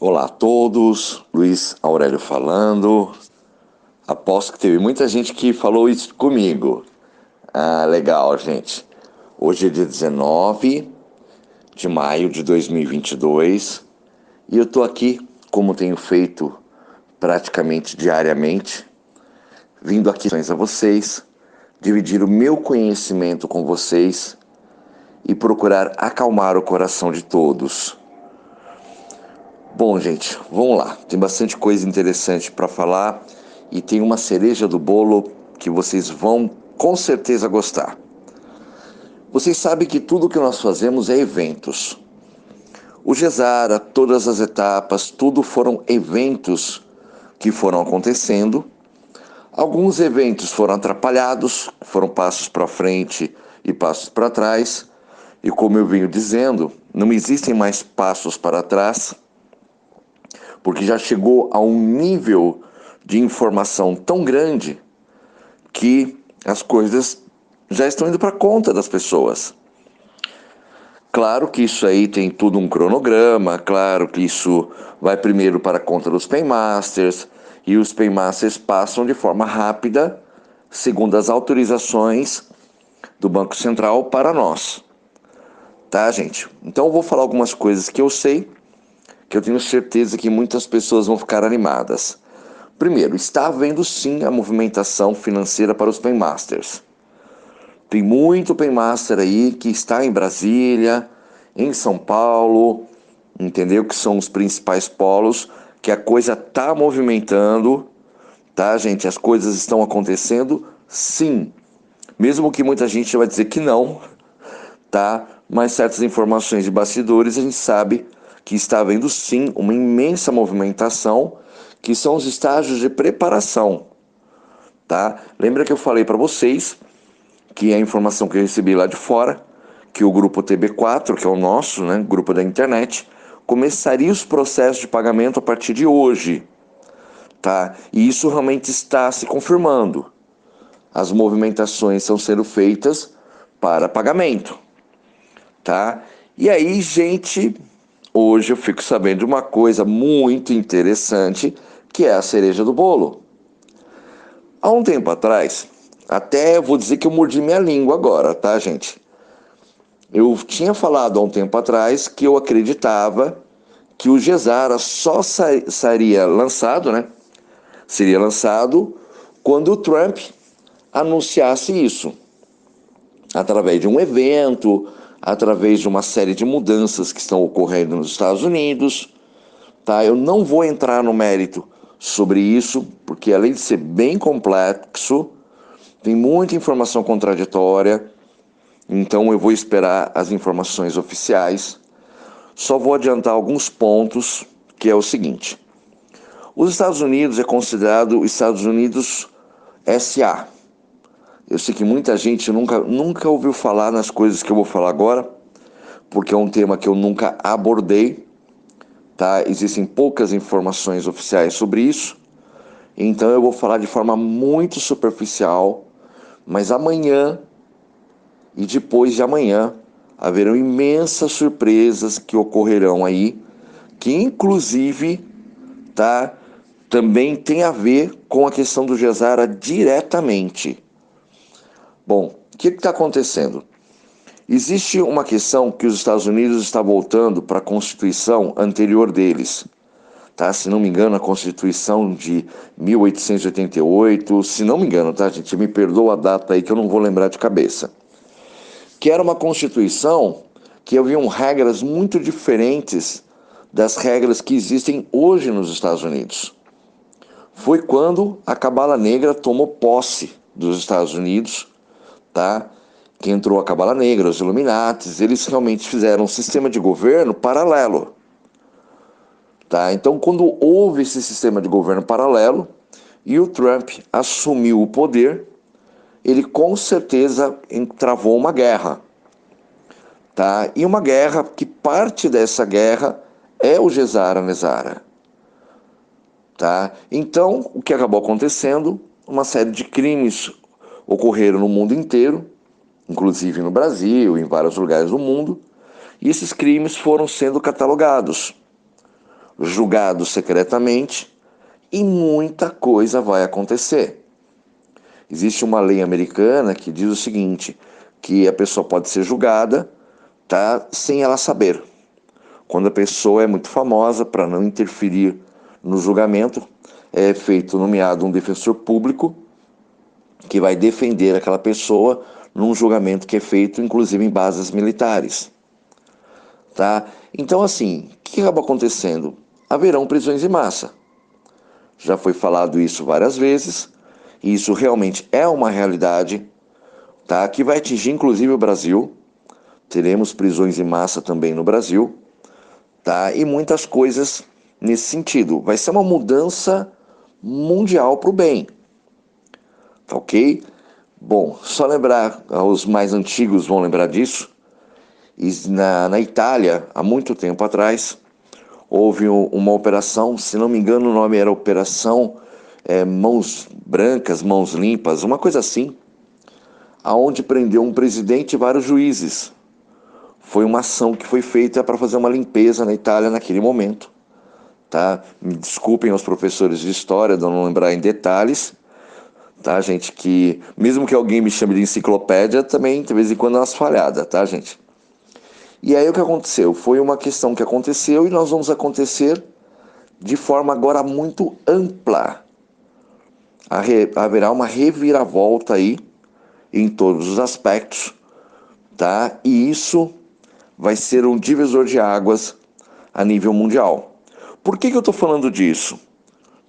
Olá a todos, Luiz Aurélio falando. Aposto que teve muita gente que falou isso comigo. Ah, legal, gente. Hoje é dia 19 de maio de 2022 e eu tô aqui, como tenho feito praticamente diariamente, vindo aqui a vocês, dividir o meu conhecimento com vocês e procurar acalmar o coração de todos. Bom, gente, vamos lá. Tem bastante coisa interessante para falar e tem uma cereja do bolo que vocês vão com certeza gostar. Vocês sabem que tudo que nós fazemos é eventos. O Gesara, todas as etapas, tudo foram eventos que foram acontecendo. Alguns eventos foram atrapalhados, foram passos para frente e passos para trás. E como eu venho dizendo, não existem mais passos para trás, porque já chegou a um nível de informação tão grande que as coisas já estão indo para conta das pessoas. Claro que isso aí tem tudo um cronograma, claro que isso vai primeiro para a conta dos paymasters, e os paymasters passam de forma rápida, segundo as autorizações do Banco Central para nós. Tá, gente? Então eu vou falar algumas coisas que eu sei, que eu tenho certeza que muitas pessoas vão ficar animadas. Primeiro, está havendo sim a movimentação financeira para os paymasters. Tem muito paymaster aí que está em Brasília, em São Paulo, entendeu? Que são os principais polos, que a coisa está movimentando, tá, gente? As coisas estão acontecendo, sim. Mesmo que muita gente vai dizer que não, tá? Mas certas informações de bastidores a gente sabe que está havendo sim uma imensa movimentação, que são os estágios de preparação, tá? Lembra que eu falei para vocês que a informação que eu recebi lá de fora, que o grupo TB4, que é o nosso, né, grupo da internet, começaria os processos de pagamento a partir de hoje, tá? E isso realmente está se confirmando. As movimentações estão sendo feitas para pagamento, tá? E aí, gente, hoje eu fico sabendo de uma coisa muito interessante, que é a cereja do bolo. Há um tempo atrás, até vou dizer que eu mordi minha língua agora, tá, gente? Eu tinha falado há um tempo atrás que eu acreditava que o Gesara só seria lançado, né? Seria lançado quando o Trump anunciasse isso, através de um evento, através de uma série de mudanças que estão ocorrendo nos Estados Unidos, tá? Eu não vou entrar no mérito sobre isso, porque além de ser bem complexo, tem muita informação contraditória, então eu vou esperar as informações oficiais. Só vou adiantar alguns pontos, que é o seguinte. Os Estados Unidos é considerado Estados Unidos SA. Eu sei que muita gente nunca ouviu falar nas coisas que eu vou falar agora, porque é um tema que eu nunca abordei, tá? Existem poucas informações oficiais sobre isso, então eu vou falar de forma muito superficial, mas amanhã e depois de amanhã haverão imensas surpresas que ocorrerão aí, que inclusive, tá, também tem a ver com a questão do Gesara diretamente. Bom, o que está acontecendo? Existe uma questão que os Estados Unidos está voltando para a Constituição anterior deles. Tá? Se não me engano, a Constituição de 1888, se não me engano, tá, gente? Me perdoa a data aí que eu não vou lembrar de cabeça. Que era uma Constituição que haviam regras muito diferentes das regras que existem hoje nos Estados Unidos. Foi quando a Cabala Negra tomou posse dos Estados Unidos, tá? Que entrou a Cabala Negra, os Illuminates, eles realmente fizeram um sistema de governo paralelo, tá? Então, quando houve esse sistema de governo paralelo e o Trump assumiu o poder, ele com certeza travou uma guerra, tá? E uma guerra que parte dessa guerra é o Gesara Nezara, tá? Então, o que acabou acontecendo? Uma série de crimes ocorreram no mundo inteiro, inclusive no Brasil, em vários lugares do mundo, e esses crimes foram sendo catalogados. julgado secretamente e muita coisa vai acontecer. Existe uma lei americana que diz o seguinte, que a pessoa pode ser julgada, tá, sem ela saber. Quando a pessoa é muito famosa, para não interferir no julgamento, é feito nomeado um defensor público que vai defender aquela pessoa num julgamento que é feito, inclusive, em bases militares. Tá? Então, assim, o que acaba acontecendo? Haverão prisões em massa. Já foi falado isso várias vezes, e isso realmente é uma realidade, tá? Que vai atingir, inclusive, o Brasil. Teremos prisões em massa também no Brasil, tá? E muitas coisas nesse sentido. Vai ser uma mudança mundial para o bem, tá ok? Bom, só lembrar, os mais antigos vão lembrar disso, e na Itália, há muito tempo atrás, houve uma operação, se não me engano o nome era Operação Mãos Brancas, Mãos Limpas, uma coisa assim, aonde prendeu um presidente e vários juízes. Foi uma ação que foi feita para fazer uma limpeza na Itália naquele momento. Tá? Me desculpem aos professores de história de não lembrar em detalhes, tá, gente? Que mesmo que alguém me chame de enciclopédia, também de vez em quando é umas falhadas, tá, gente? E aí o que aconteceu? Foi uma questão que aconteceu e nós vamos acontecer de forma agora muito ampla. Haverá uma reviravolta aí em todos os aspectos, tá? E isso vai ser um divisor de águas a nível mundial. Por que eu estou falando disso?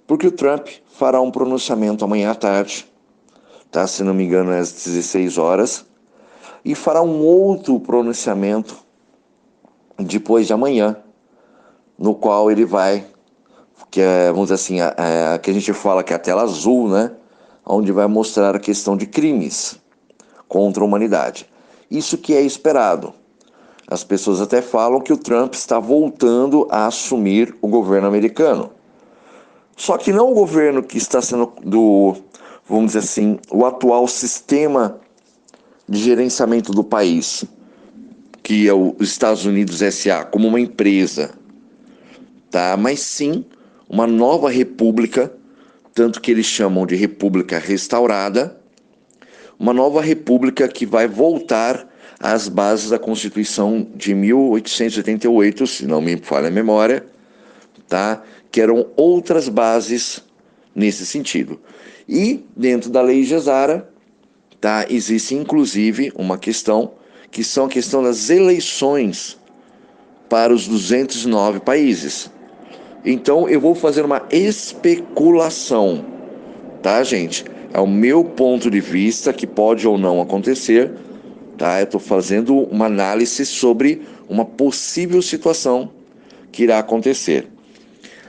Porque o Trump fará um pronunciamento amanhã à tarde, tá? Se não me engano é às 16 horas, e fará um outro pronunciamento depois de amanhã, no qual ele vai, que é, vamos dizer assim, que a gente fala que é a tela azul, né? Onde vai mostrar a questão de crimes contra a humanidade. Isso que é esperado. As pessoas até falam que o Trump está voltando a assumir o governo americano. Só que não o governo que está sendo vamos dizer assim, o atual sistema de gerenciamento do país, que é os Estados Unidos SA, como uma empresa, tá? Mas sim uma nova república, tanto que eles chamam de república restaurada, uma nova república que vai voltar às bases da Constituição de 1888, se não me falha a memória, tá? Que eram outras bases nesse sentido. E dentro da lei Gesara, tá? Existe inclusive uma questão que são a questão das eleições para os 209 países. Então eu vou fazer uma especulação, tá, gente? É o meu ponto de vista que pode ou não acontecer, tá? Eu estou fazendo uma análise sobre uma possível situação que irá acontecer.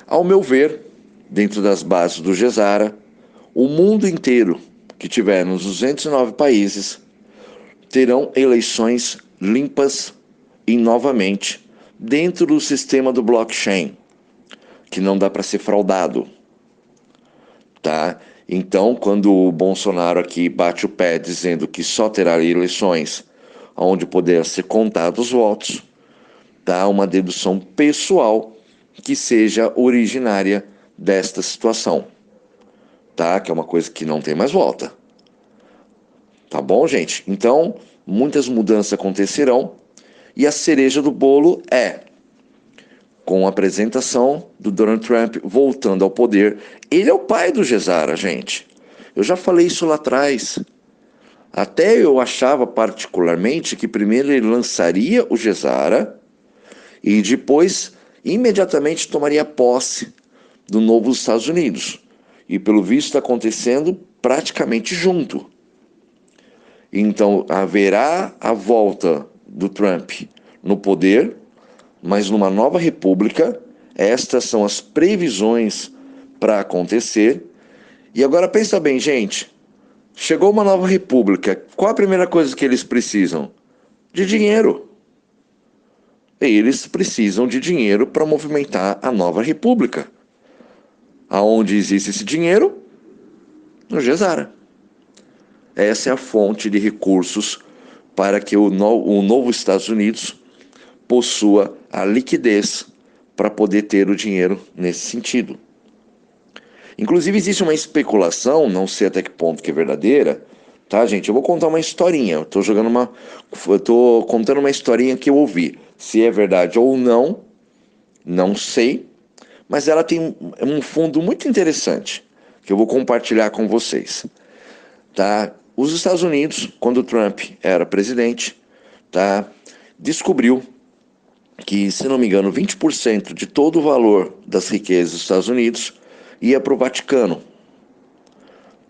Ao meu ver, dentro das bases do Gesara, o mundo inteiro que tiver nos 209 países terão eleições limpas e novamente dentro do sistema do blockchain, que não dá para ser fraudado, tá? Então, quando o Bolsonaro aqui bate o pé dizendo que só terá eleições onde poderá ser contados os votos, tá? Uma dedução pessoal que seja originária desta situação, tá? Que é uma coisa que não tem mais volta. Tá bom, gente? Então, muitas mudanças acontecerão e a cereja do bolo é com a apresentação do Donald Trump voltando ao poder. Ele é o pai do Gesara, gente. Eu já falei isso lá atrás. Até eu achava particularmente que primeiro ele lançaria o Gesara e depois imediatamente tomaria posse do novo Estados Unidos. E pelo visto está acontecendo praticamente junto. Então haverá a volta do Trump no poder, mas numa nova república. Estas são as previsões para acontecer. E agora pensa bem, gente. Chegou uma nova república. Qual a primeira coisa que eles precisam? De dinheiro. Eles precisam de dinheiro para movimentar a nova república. Aonde existe esse dinheiro? No Gesara. Essa é a fonte de recursos para que o novo Estados Unidos possua a liquidez para poder ter o dinheiro nesse sentido. Inclusive existe uma especulação, não sei até que ponto que é verdadeira, tá, gente? Eu vou contar uma historinha. Eu tô contando uma historinha que eu ouvi. Se é verdade ou não, não sei, mas ela tem um fundo muito interessante que eu vou compartilhar com vocês, tá? Os Estados Unidos, quando o Trump era presidente, tá, descobriu que, se não me engano, 20% de todo o valor das riquezas dos Estados Unidos ia para o Vaticano.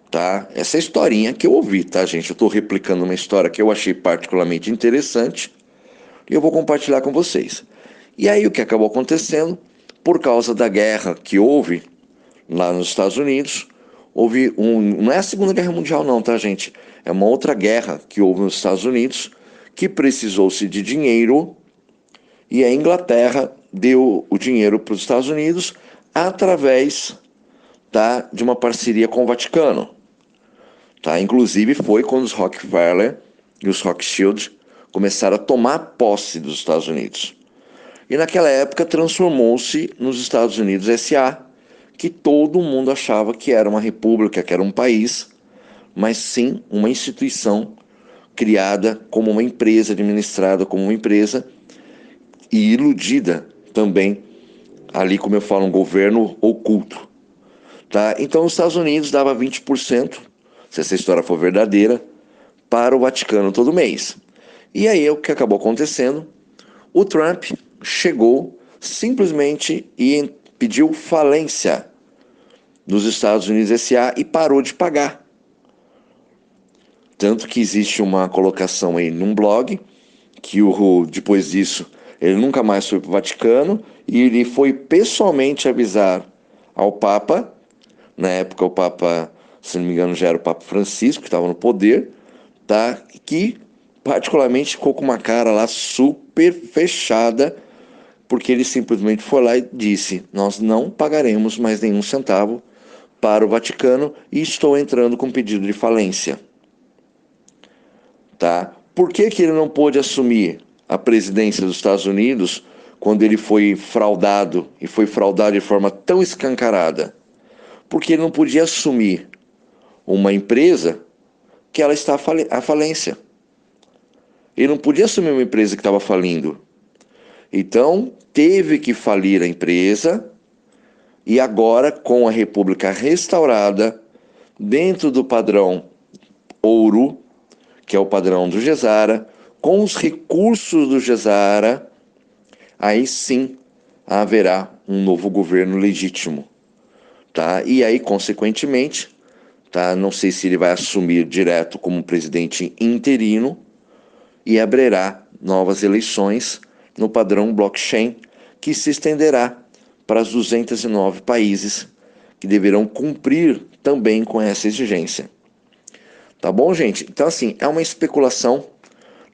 Tá? Essa é a historinha que eu ouvi, tá, gente? Eu estou replicando uma história que eu achei particularmente interessante e eu vou compartilhar com vocês. E aí o que acabou acontecendo, por causa da guerra que houve lá nos Estados Unidos, não é a Segunda Guerra Mundial não, tá, gente? É uma outra guerra que houve nos Estados Unidos, que precisou-se de dinheiro, e a Inglaterra deu o dinheiro para os Estados Unidos através, tá, de uma parceria com o Vaticano. Tá? Inclusive foi quando os Rockefeller e os Rothschild começaram a tomar posse dos Estados Unidos. E naquela época transformou-se nos Estados Unidos S.A., que todo mundo achava que era uma república, que era um país, mas sim uma instituição criada como uma empresa, administrada como uma empresa e iludida também, ali como eu falo, um governo oculto. Tá? Então os Estados Unidos dava 20%, se essa história for verdadeira, para o Vaticano todo mês. E aí o que acabou acontecendo? O Trump chegou simplesmente e pediu falência dos Estados Unidos S.A. e parou de pagar. Tanto que existe uma colocação aí num blog que depois disso ele nunca mais foi para o Vaticano e ele foi pessoalmente avisar ao Papa. Na época o Papa, se não me engano, já era o Papa Francisco, que estava no poder, tá? Que particularmente ficou com uma cara lá super fechada, porque ele simplesmente foi lá e disse: nós não pagaremos mais nenhum centavo para o Vaticano e estou entrando com pedido de falência. Tá? Por que que ele não pôde assumir a presidência dos Estados Unidos quando ele foi fraudado, e foi fraudado de forma tão escancarada? Porque ele não podia assumir uma empresa que ela está à falência. Ele não podia assumir uma empresa que estava falindo. Então, teve que falir a empresa e agora, com a República restaurada, dentro do padrão ouro, que é o padrão do Gesara, com os recursos do Gesara, aí sim haverá um novo governo legítimo. Tá? E aí, consequentemente, tá? Não sei se ele vai assumir direto como presidente interino e abrirá novas eleições no padrão blockchain, que se estenderá para os 209 países que deverão cumprir também com essa exigência. Tá bom, gente? Então, assim, é uma especulação.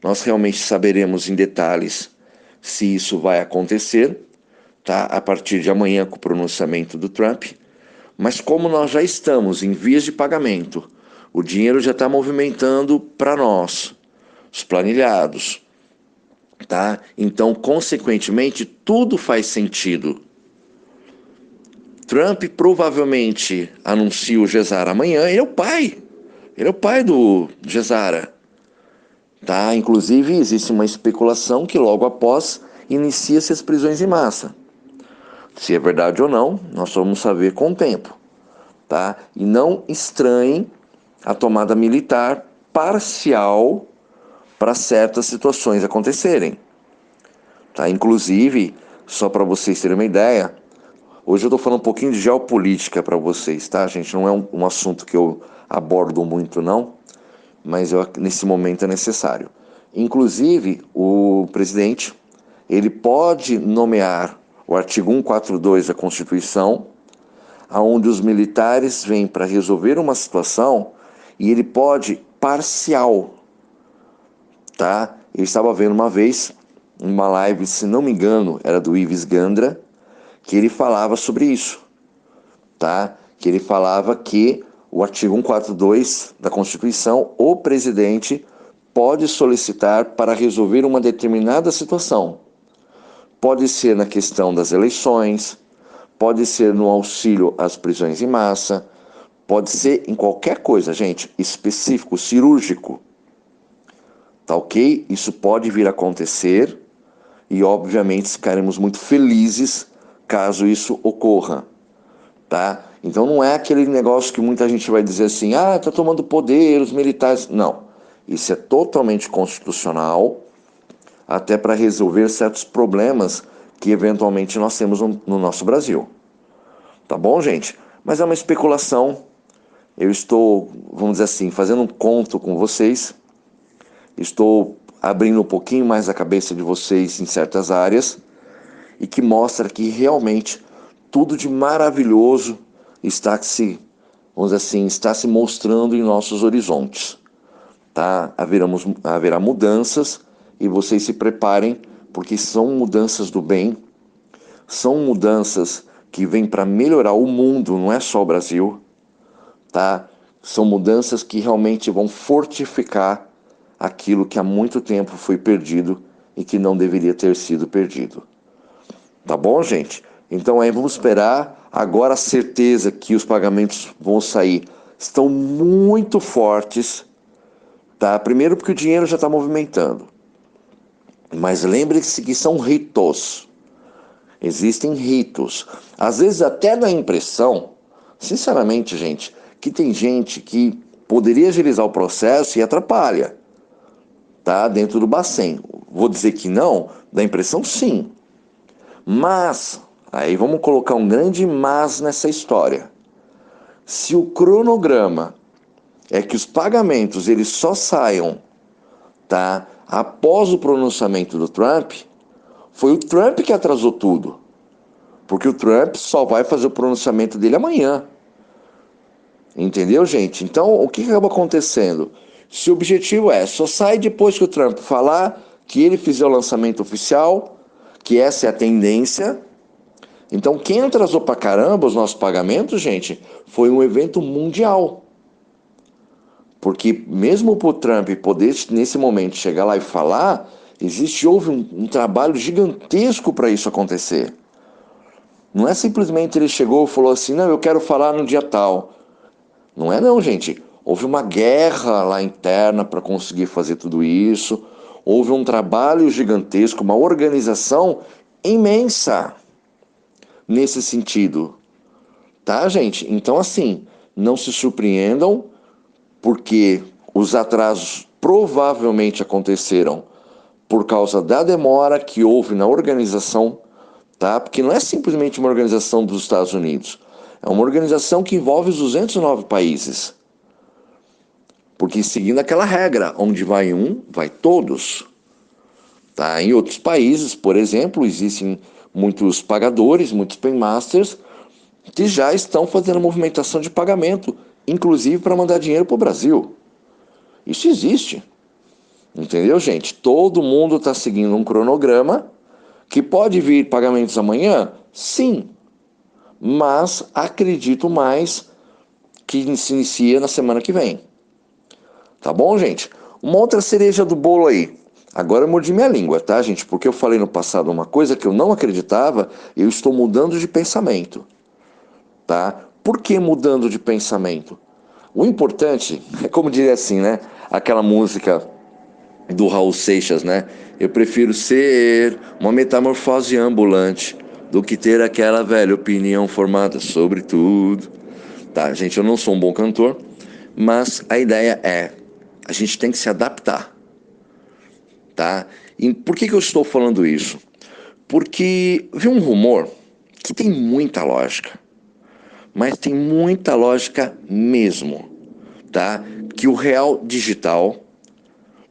Nós realmente saberemos em detalhes se isso vai acontecer, tá? A partir de amanhã, com o pronunciamento do Trump. Mas como nós já estamos em vias de pagamento, o dinheiro já está movimentando para nós, os planilhados, tá? Então, consequentemente, tudo faz sentido. Trump provavelmente anuncia o Gesara amanhã. Ele é o pai do Gesara, tá? Inclusive, existe uma especulação que logo após inicia-se as prisões em massa. Se é verdade ou não, nós vamos saber com o tempo, tá? E não estranhem a tomada militar parcial para certas situações acontecerem, tá? Inclusive, só para vocês terem uma ideia, hoje eu estou falando um pouquinho de geopolítica para vocês, tá, gente? Não é um assunto que eu abordo muito, não, mas nesse momento é necessário. Inclusive, o presidente, ele pode nomear o artigo 142 da Constituição, onde os militares vêm para resolver uma situação e ele pode parcial, tá? Eu estava vendo uma vez uma live, se não me engano, era do Ives Gandra, que ele falava sobre isso, tá? Que ele falava que o artigo 142 da Constituição, o presidente pode solicitar para resolver uma determinada situação. pode ser na questão das eleições, pode ser no auxílio às prisões em massa, pode ser em qualquer coisa, gente, específico, cirúrgico. Tá ok? Isso pode vir a acontecer e, obviamente, ficaremos muito felizes caso isso ocorra, tá? Então não é aquele negócio que muita gente vai dizer assim, ah, tá tomando poder, os militares... Não, isso é totalmente constitucional, até para resolver certos problemas que eventualmente nós temos no nosso Brasil. Tá bom, gente? Mas é uma especulação. Eu estou, vamos dizer assim, fazendo um conto com vocês. Estou abrindo um pouquinho mais a cabeça de vocês em certas áreas e que mostra que realmente tudo de maravilhoso está se, vamos dizer assim, está se mostrando em nossos horizontes. Tá? Haverá mudanças e vocês se preparem, porque são mudanças do bem, são mudanças que vêm para melhorar o mundo, não é só o Brasil, tá? São mudanças que realmente vão fortificar aquilo que há muito tempo foi perdido e que não deveria ter sido perdido. Tá bom, gente? Então aí vamos esperar. Agora a certeza que os pagamentos vão sair estão muito fortes, tá? Primeiro porque o dinheiro já está movimentando. Mas lembre-se que são ritos. Existem ritos. Às vezes até na impressão, sinceramente, gente, que tem gente que poderia agilizar o processo e atrapalha, tá? Dentro do Bacen. Vou dizer que não, da impressão sim. Mas, aí vamos colocar um grande mas nessa história. Se o cronograma é que os pagamentos eles só saiam, tá, após o pronunciamento do Trump, foi o Trump que atrasou tudo. Porque o Trump só vai fazer o pronunciamento dele amanhã. Entendeu, gente? Então, o que acaba acontecendo? Se o objetivo é só sai depois que o Trump falar, que ele fizer o lançamento oficial, que essa é a tendência. Então, quem atrasou pra caramba os nossos pagamentos, gente, foi um evento mundial. Porque mesmo para o Trump poder, nesse momento, chegar lá e falar, houve um trabalho gigantesco para isso acontecer. Não é simplesmente ele chegou e falou assim, não, eu quero falar no dia tal. Não é não, gente. Houve uma guerra lá interna para conseguir fazer tudo isso. Houve um trabalho gigantesco, uma organização imensa nesse sentido. Tá, gente? Então, assim, não se surpreendam, porque os atrasos provavelmente aconteceram por causa da demora que houve na organização, tá? Porque não é simplesmente uma organização dos Estados Unidos. É uma organização que envolve os 209 países. Porque seguindo aquela regra, onde vai um, vai todos. Tá? Em outros países, por exemplo, existem muitos pagadores, muitos paymasters, que já estão fazendo movimentação de pagamento, inclusive para mandar dinheiro para o Brasil. Isso existe. Entendeu, gente? Todo mundo está seguindo um cronograma que pode vir pagamentos amanhã? Sim. Mas acredito mais que se inicia na semana que vem. Tá bom, gente? Uma outra cereja do bolo aí. Agora eu mordi minha língua, tá, gente? Porque eu falei no passado uma coisa que eu não acreditava e eu estou mudando de pensamento. Tá? Por que mudando de pensamento? O importante é, como diria assim, né? Aquela música do Raul Seixas, né? Eu prefiro ser uma metamorfose ambulante do que ter aquela velha opinião formada sobre tudo. Tá, gente, eu não sou um bom cantor, mas a ideia é, a gente tem que se adaptar, tá? E por que eu estou falando isso? Porque vi um rumor que tem muita lógica, mas tem muita lógica mesmo, tá? Que o real digital,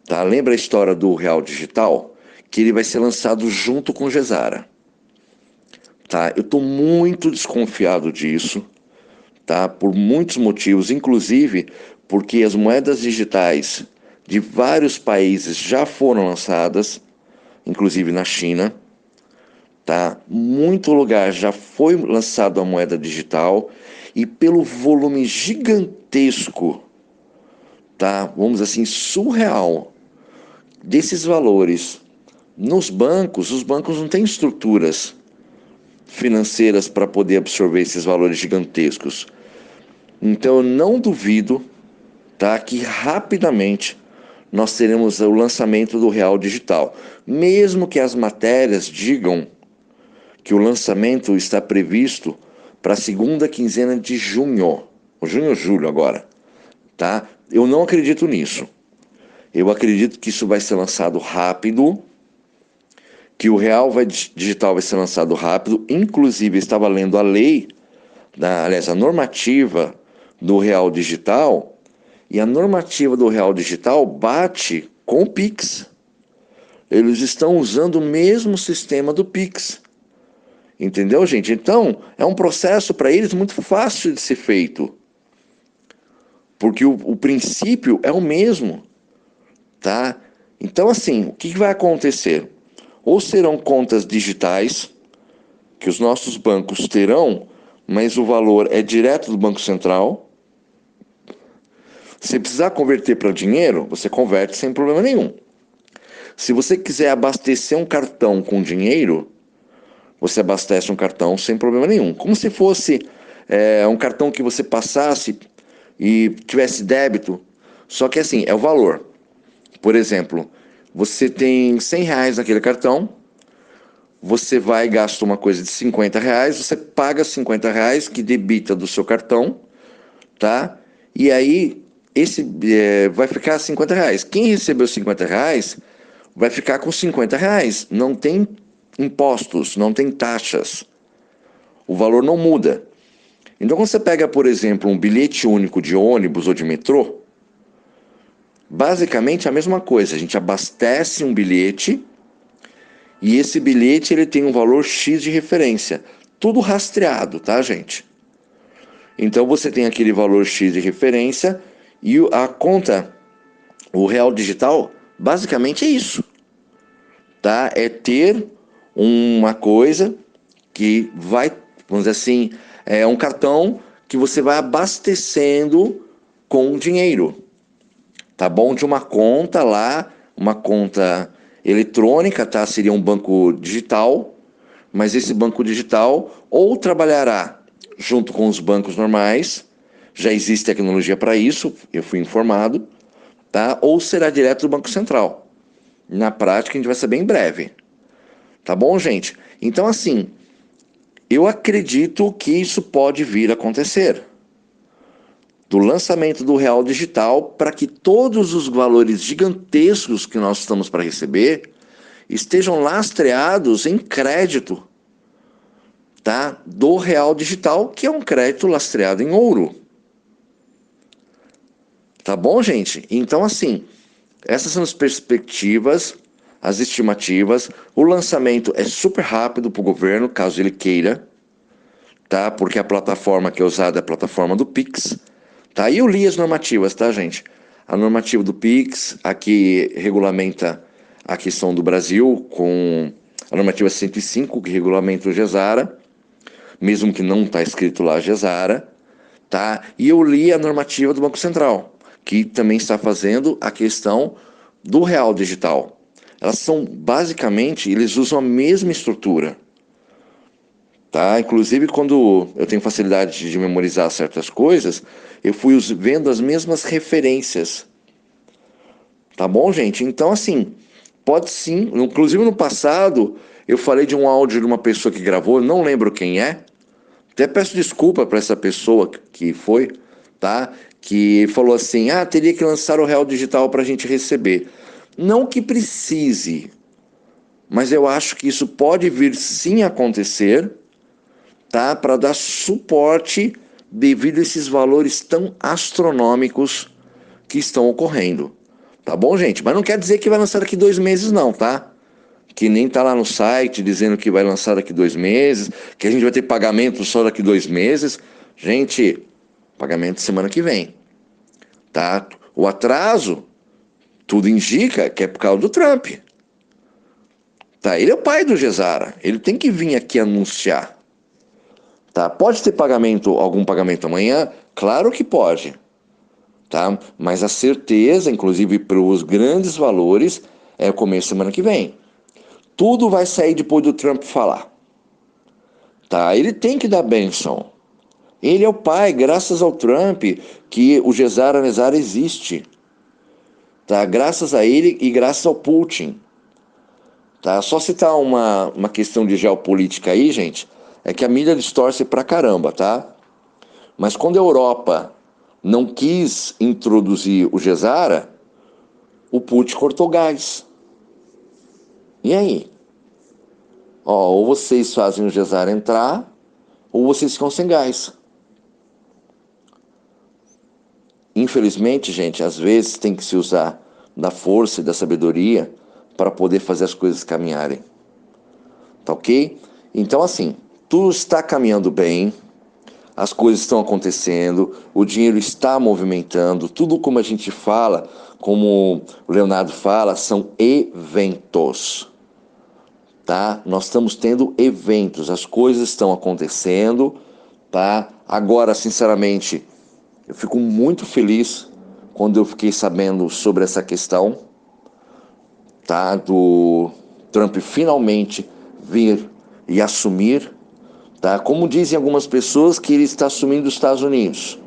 tá? Lembra a história do real digital? Que ele vai ser lançado junto com o Gesara, tá? Eu estou muito desconfiado disso, tá? Por muitos motivos, inclusive porque as moedas digitais de vários países já foram lançadas, inclusive na China, tá? Muito lugar já foi lançado a moeda digital e pelo volume gigantesco, tá? Vamos dizer assim, surreal desses valores Nos bancos, os bancos não têm estruturas financeiras para poder absorver esses valores gigantescos. Então eu não duvido, tá, que rapidamente nós teremos o lançamento do real digital. Mesmo que as matérias digam que o lançamento está previsto para a segunda quinzena de junho, ou junho ou julho agora, tá? Eu não acredito nisso. Eu acredito que isso vai ser lançado rápido, que o digital vai ser lançado rápido. Inclusive, eu estava lendo a lei, aliás, a normativa do real digital, e a normativa do real digital bate com o Pix. Eles estão usando o mesmo sistema do Pix. Entendeu, gente? Então, é um processo para eles muito fácil de ser feito. Porque o princípio é o mesmo, tá? Então, assim, o que vai acontecer? Ou serão contas digitais, que os nossos bancos terão, mas o valor é direto do Banco Central. Se precisar converter para dinheiro, você converte sem problema nenhum. Se você quiser abastecer um cartão com dinheiro, você abastece um cartão sem problema nenhum. Como se fosse um cartão que você passasse e tivesse débito. Só que assim, é o valor. Por exemplo, você tem R$ 100 naquele cartão, você vai e gasta uma coisa de R$ 50, você paga R$ 50 que debita do seu cartão, tá? E aí, esse vai ficar R$ 50. Quem recebeu R$ 50 vai ficar com R$ 50. Não tem impostos, não tem taxas. O valor não muda. Então, quando você pega, por exemplo, um bilhete único de ônibus ou de metrô, basicamente é a mesma coisa. A gente abastece um bilhete e esse bilhete ele tem um valor X de referência. Tudo rastreado, tá, gente? Então, você tem aquele valor X de referência e a conta, o real digital, basicamente é isso. Tá? É ter uma coisa que vai, vamos dizer assim, é um cartão que você vai abastecendo com dinheiro, tá bom? De uma conta lá, uma conta eletrônica, tá? Seria um banco digital, mas esse banco digital ou trabalhará junto com os bancos normais, já existe tecnologia para isso, eu fui informado, tá? Ou será direto do Banco Central. Na prática, a gente vai saber em breve. Tá bom, gente? Então, assim, eu acredito que isso pode vir a acontecer. Do lançamento do real digital para que todos os valores gigantescos que nós estamos para receber estejam lastreados em crédito, tá? Do real digital, que é um crédito lastreado em ouro. Tá bom, gente? Então, assim, essas são as perspectivas, as estimativas. O lançamento é super rápido para o governo, caso ele queira, tá? Porque a plataforma que é usada é a plataforma do Pix, tá? E eu li as normativas, tá, gente? A normativa do Pix, aqui regulamenta a questão do Brasil, com a normativa 105, que regulamenta o Gesara, mesmo que não está escrito lá Gesara, tá? E eu li a normativa do Banco Central, que também está fazendo a questão do real digital. Elas são, basicamente, eles usam a mesma estrutura, tá? Inclusive, quando eu tenho facilidade de memorizar certas coisas, eu fui vendo as mesmas referências. Tá bom, gente? Então, assim, pode sim. Inclusive, no passado, eu falei de um áudio de uma pessoa que gravou, não lembro quem é. Até peço desculpa para essa pessoa que foi, tá? Que falou assim, teria que lançar o real digital para a gente receber. Não que precise, mas eu acho que isso pode vir sim a acontecer, tá? Para dar suporte devido a esses valores tão astronômicos que estão ocorrendo. Tá bom, gente? Mas não quer dizer que vai lançar daqui 2 meses não, tá? Que nem tá lá no site dizendo que vai lançar daqui 2 meses, que a gente vai ter pagamento só daqui 2 meses. Gente, pagamento semana que vem, tá? O atraso, tudo indica que é por causa do Trump. Tá? Ele é o pai do Gesara, ele tem que vir aqui anunciar. Tá? Pode ter pagamento, algum pagamento amanhã? Claro que pode. Tá? Mas a certeza, inclusive para os grandes valores, é o começo da semana que vem. Tudo vai sair depois do Trump falar. Tá? Ele tem que dar bênção. Ele é o pai, graças ao Trump, que o Gesara Nezara existe. Tá? Graças a ele e graças ao Putin. Tá? Só citar uma questão de geopolítica aí, gente, é que a mídia distorce pra caramba, tá? Mas quando a Europa não quis introduzir o Gesara, o Putin cortou gás. E aí? Ó, ou vocês fazem o Gesara entrar, ou vocês ficam sem gás. Infelizmente, gente, às vezes tem que se usar da força e da sabedoria para poder fazer as coisas caminharem. Tá ok? Então, assim, tudo está caminhando bem, as coisas estão acontecendo, o dinheiro está movimentando, tudo como a gente fala, como o Leonardo fala, são eventos. Tá? Nós estamos tendo eventos, as coisas estão acontecendo, tá? Agora, sinceramente, eu fico muito feliz quando eu fiquei sabendo sobre essa questão, tá? Do Trump finalmente vir e assumir, tá? Como dizem algumas pessoas, que ele está assumindo os Estados Unidos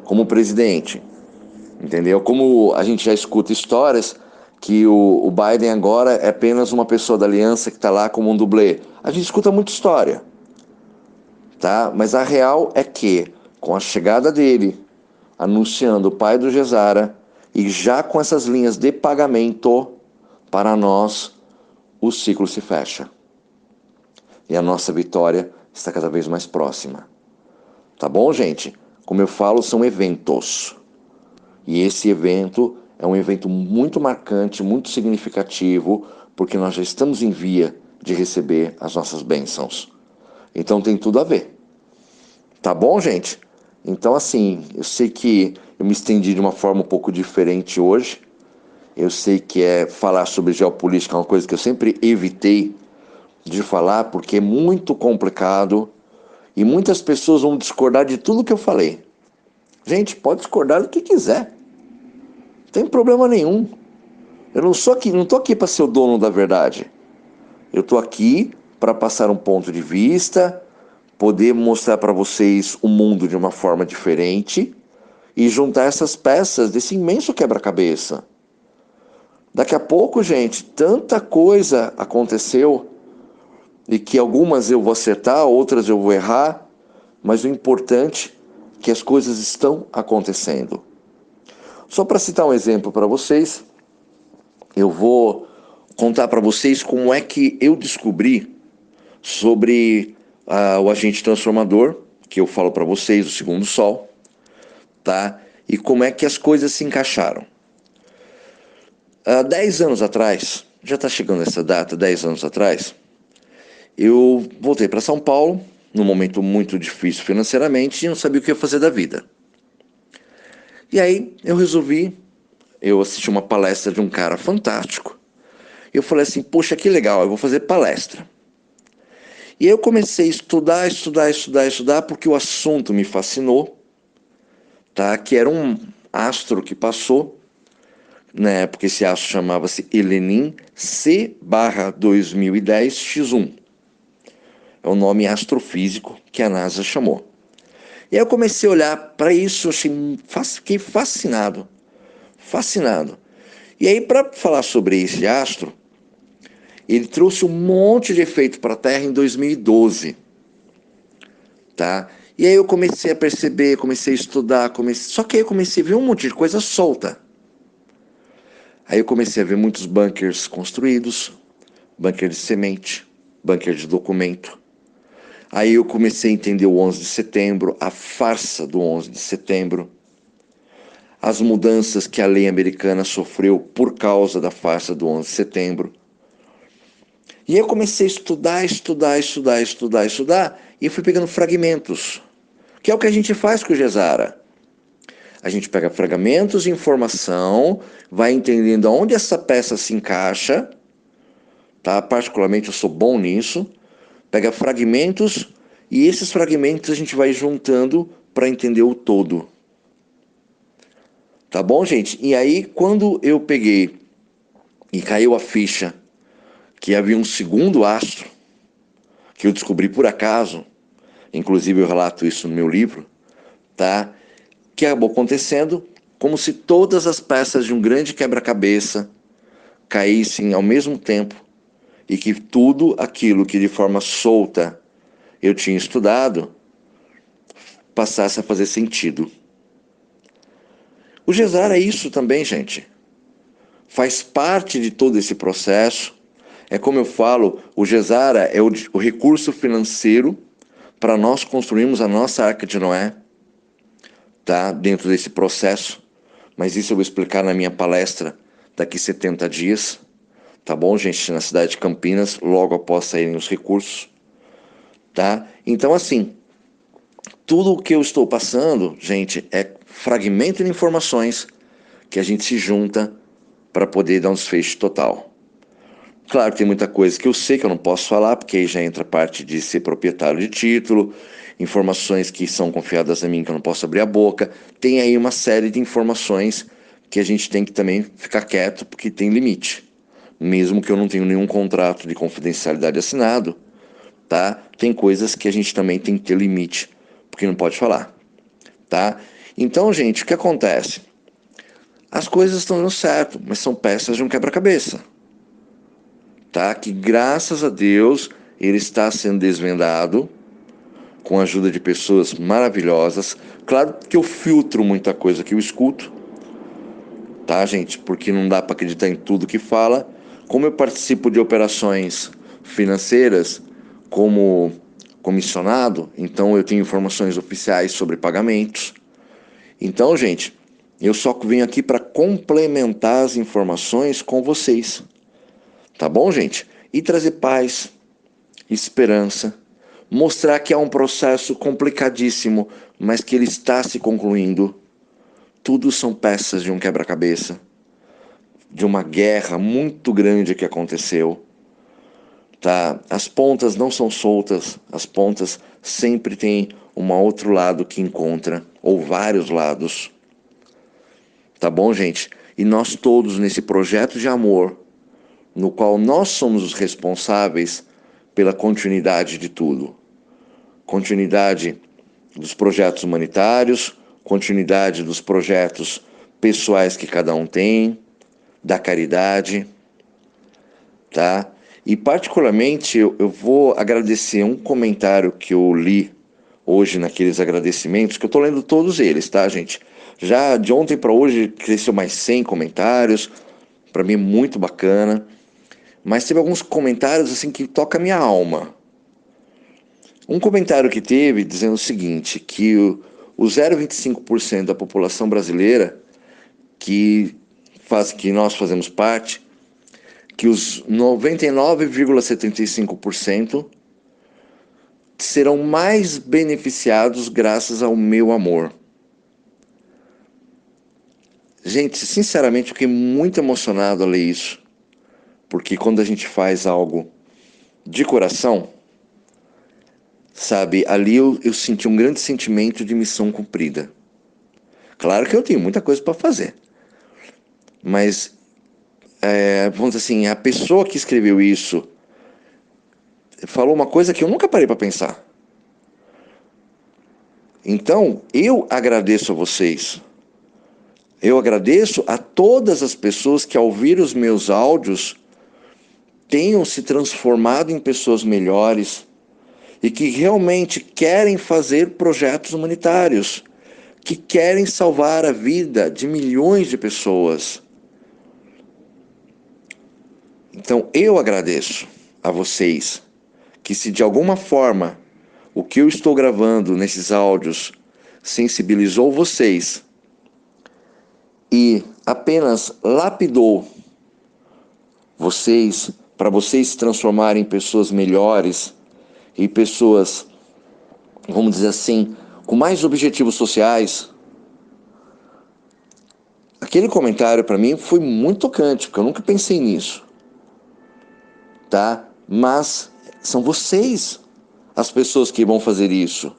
como presidente, entendeu? Como a gente já escuta histórias que o Biden agora é apenas uma pessoa da aliança que está lá como um dublê. A gente escuta muita história, tá? Mas a real é que, com a chegada dele, anunciando o pai do Gesara, e já com essas linhas de pagamento, para nós, o ciclo se fecha. E a nossa vitória está cada vez mais próxima. Tá bom, gente? Como eu falo, são eventos. E esse evento é um evento muito marcante, muito significativo, porque nós já estamos em via de receber as nossas bênçãos. Então tem tudo a ver. Tá bom, gente? Então, assim, eu sei que eu me estendi de uma forma um pouco diferente hoje. Eu sei que falar sobre geopolítica é uma coisa que eu sempre evitei de falar, porque é muito complicado e muitas pessoas vão discordar de tudo que eu falei. Gente, pode discordar do que quiser. Não tem problema nenhum. Eu não tô aqui para ser o dono da verdade. Eu tô aqui para passar um ponto de vista, poder mostrar para vocês o mundo de uma forma diferente e juntar essas peças desse imenso quebra-cabeça. Daqui a pouco, gente, tanta coisa aconteceu e que algumas eu vou acertar, outras eu vou errar, mas o importante é que as coisas estão acontecendo. Só para citar um exemplo para vocês, eu vou contar para vocês como é que eu descobri sobre o agente transformador, que eu falo para vocês, o segundo sol, tá? E como é que as coisas se encaixaram. 10 anos atrás, já está chegando essa data, 10 anos atrás, eu voltei para São Paulo, num momento muito difícil financeiramente, e não sabia o que ia fazer da vida. E aí eu assisti uma palestra de um cara fantástico, e eu falei assim, poxa, que legal, eu vou fazer palestra. E aí eu comecei a estudar, porque o assunto me fascinou, tá? Que era um astro que passou, na época esse astro chamava-se Helenin C/2010X1. É o nome astrofísico que a NASA chamou. E aí eu comecei a olhar para isso, fiquei fascinado. Fascinado. E aí, para falar sobre esse astro, ele trouxe um monte de efeito para a Terra em 2012. Tá? E aí eu comecei a perceber, comecei a estudar, só que aí eu comecei a ver um monte de coisa solta. Aí eu comecei a ver muitos bunkers construídos, bunker de semente, bunker de documento. Aí eu comecei a entender o 11 de setembro, a farsa do 11 de setembro, as mudanças que a lei americana sofreu por causa da farsa do 11 de setembro. E aí eu comecei a estudar, e fui pegando fragmentos, que é o que a gente faz com o Gesara. A gente pega fragmentos de informação, vai entendendo aonde essa peça se encaixa, tá? Particularmente eu sou bom nisso, pega fragmentos e esses fragmentos a gente vai juntando para entender o todo. Tá bom, gente? E aí, quando eu peguei e caiu a ficha que havia um segundo astro, que eu descobri por acaso, inclusive eu relato isso no meu livro, tá? Que acabou acontecendo como se todas as peças de um grande quebra-cabeça caíssem ao mesmo tempo e que tudo aquilo que de forma solta eu tinha estudado passasse a fazer sentido. O GESAR é isso também, gente. Faz parte de todo esse processo. É como eu falo, o GESARA é o recurso financeiro para nós construirmos a nossa Arca de Noé, tá? Dentro desse processo. Mas isso eu vou explicar na minha palestra daqui 70 dias. Tá bom, gente? Na cidade de Campinas, logo após saírem os recursos. Tá? Então, assim, tudo o que eu estou passando, gente, é fragmento de informações que a gente se junta para poder dar um desfecho total. Claro que tem muita coisa que eu sei que eu não posso falar, porque aí já entra a parte de ser proprietário de título, informações que são confiadas a mim que eu não posso abrir a boca. Tem aí uma série de informações que a gente tem que também ficar quieto, porque tem limite. Mesmo que eu não tenha nenhum contrato de confidencialidade assinado, tá? Tem coisas que a gente também tem que ter limite, porque não pode falar, tá? Então, gente, o que acontece? As coisas estão dando certo, mas são peças de um quebra-cabeça, tá? Que graças a Deus ele está sendo desvendado com a ajuda de pessoas maravilhosas. Claro que eu filtro muita coisa que eu escuto, tá, gente? Porque não dá para acreditar em tudo que fala. Como eu participo de operações financeiras como comissionado, então eu tenho informações oficiais sobre pagamentos. Então, gente, eu só venho aqui para complementar as informações com vocês. Tá bom, gente? E trazer paz, esperança, mostrar que é um processo complicadíssimo, mas que ele está se concluindo. Tudo são peças de um quebra-cabeça, de uma guerra muito grande que aconteceu. Tá? As pontas não são soltas, as pontas sempre têm um outro lado que encontra, ou vários lados. Tá bom, gente? E nós todos nesse projeto de amor, no qual nós somos os responsáveis pela continuidade de tudo. Continuidade dos projetos humanitários, continuidade dos projetos pessoais que cada um tem, da caridade, tá? E particularmente eu vou agradecer um comentário que eu li hoje naqueles agradecimentos, que eu tô lendo todos eles, tá, gente? Já de ontem para hoje cresceu mais 100 comentários, para mim é muito bacana. Mas teve alguns comentários assim que tocam a minha alma. Um comentário que teve dizendo o seguinte, que o 0,25% da população brasileira que nós fazemos parte, que os 99,75% serão mais beneficiados graças ao meu amor. Gente, sinceramente, eu fiquei muito emocionado a ler isso, porque quando a gente faz algo de coração, sabe, ali eu senti um grande sentimento de missão cumprida. Claro que eu tenho muita coisa para fazer, mas, vamos dizer assim, a pessoa que escreveu isso falou uma coisa que eu nunca parei para pensar. Então, eu agradeço a vocês. Eu agradeço a todas as pessoas que, ao ouvir os meus áudios, tenham se transformado em pessoas melhores e que realmente querem fazer projetos humanitários, que querem salvar a vida de milhões de pessoas. Então, eu agradeço a vocês que, se de alguma forma o que eu estou gravando nesses áudios sensibilizou vocês e apenas lapidou vocês, para vocês se transformarem em pessoas melhores e pessoas, vamos dizer assim, com mais objetivos sociais. Aquele comentário para mim foi muito tocante, porque eu nunca pensei nisso, tá? Mas são vocês as pessoas que vão fazer isso.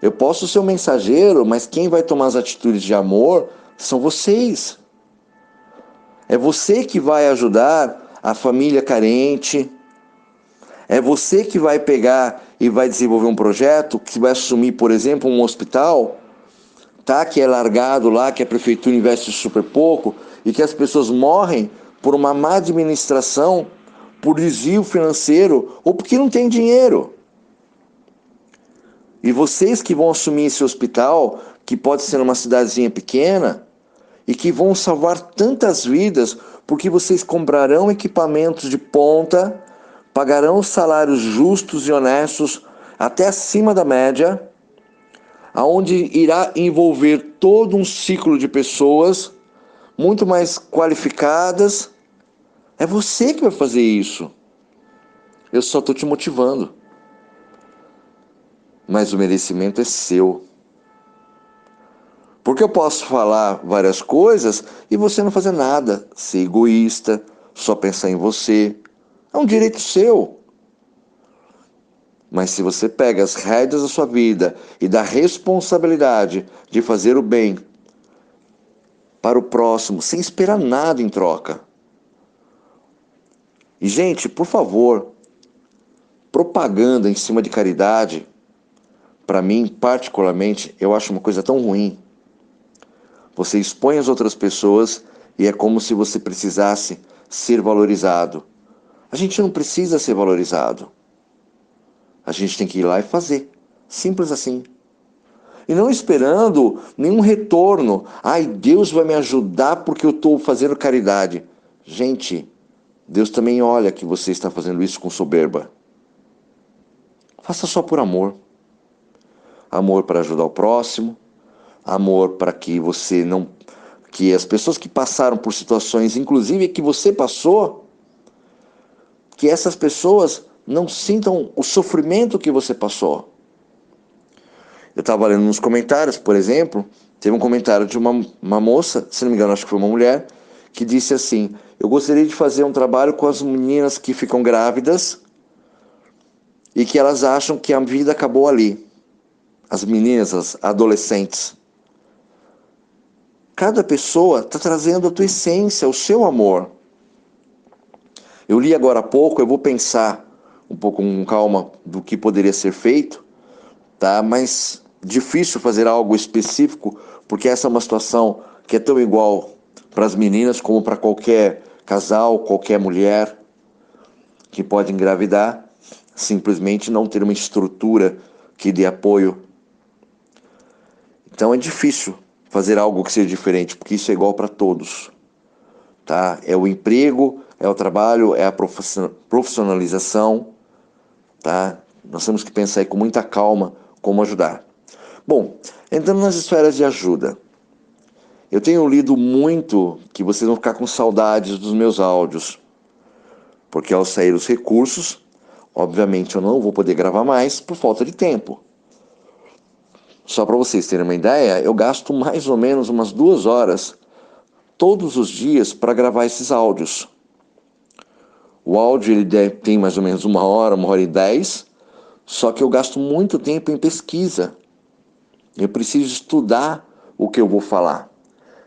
Eu posso ser um mensageiro, mas quem vai tomar as atitudes de amor são vocês. É você que vai ajudar a família carente. É você que vai pegar e vai desenvolver um projeto que vai assumir, por exemplo, um hospital, tá? Que é largado lá, que a prefeitura investe super pouco e que as pessoas morrem por uma má administração, por desvio financeiro ou porque não tem dinheiro. E vocês que vão assumir esse hospital, que pode ser numa cidadezinha pequena, e que vão salvar tantas vidas, porque vocês comprarão equipamentos de ponta, pagarão salários justos e honestos, até acima da média, aonde irá envolver todo um ciclo de pessoas muito mais qualificadas. É você que vai fazer isso. Eu só estou te motivando. Mas o merecimento é seu. Porque eu posso falar várias coisas e você não fazer nada, ser egoísta, só pensar em você. É um direito seu. Mas se você pega as rédeas da sua vida e dá responsabilidade de fazer o bem para o próximo, sem esperar nada em troca. E, gente, por favor, propaganda em cima de caridade, para mim, particularmente, eu acho uma coisa tão ruim. Você expõe as outras pessoas e é como se você precisasse ser valorizado. A gente não precisa ser valorizado. A gente tem que ir lá e fazer. Simples assim. E não esperando nenhum retorno. Ai, Deus vai me ajudar porque eu estou fazendo caridade. Gente, Deus também olha que você está fazendo isso com soberba. Faça só por amor. Amor para ajudar o próximo. Amor para que você não... que as pessoas que passaram por situações, inclusive que você passou, que essas pessoas não sintam o sofrimento que você passou. Eu estava lendo nos comentários, por exemplo, teve um comentário de uma moça, se não me engano, acho que foi uma mulher, que disse assim: eu gostaria de fazer um trabalho com as meninas que ficam grávidas e que elas acham que a vida acabou ali. As meninas, as adolescentes. Cada pessoa está trazendo a tua essência, o seu amor. Eu li agora há pouco, eu vou pensar um pouco com calma do que poderia ser feito, tá? Mas difícil fazer algo específico, porque essa é uma situação que é tão igual para as meninas como para qualquer casal, qualquer mulher que pode engravidar, simplesmente não ter uma estrutura que dê apoio. Então é difícil fazer algo que seja diferente, porque isso é igual para todos, tá? É o emprego, é o trabalho, é a profissionalização, tá? Nós temos que pensar aí com muita calma como ajudar. Bom, entrando nas esferas de ajuda, eu tenho lido muito, que vocês vão ficar com saudades dos meus áudios, porque ao sair os recursos, obviamente eu não vou poder gravar mais por falta de tempo. Só para vocês terem uma ideia, eu gasto mais ou menos umas 2 horas todos os dias para gravar esses áudios. O áudio ele tem mais ou menos 1 hora e 10, só que eu gasto muito tempo em pesquisa. Eu preciso estudar o que eu vou falar.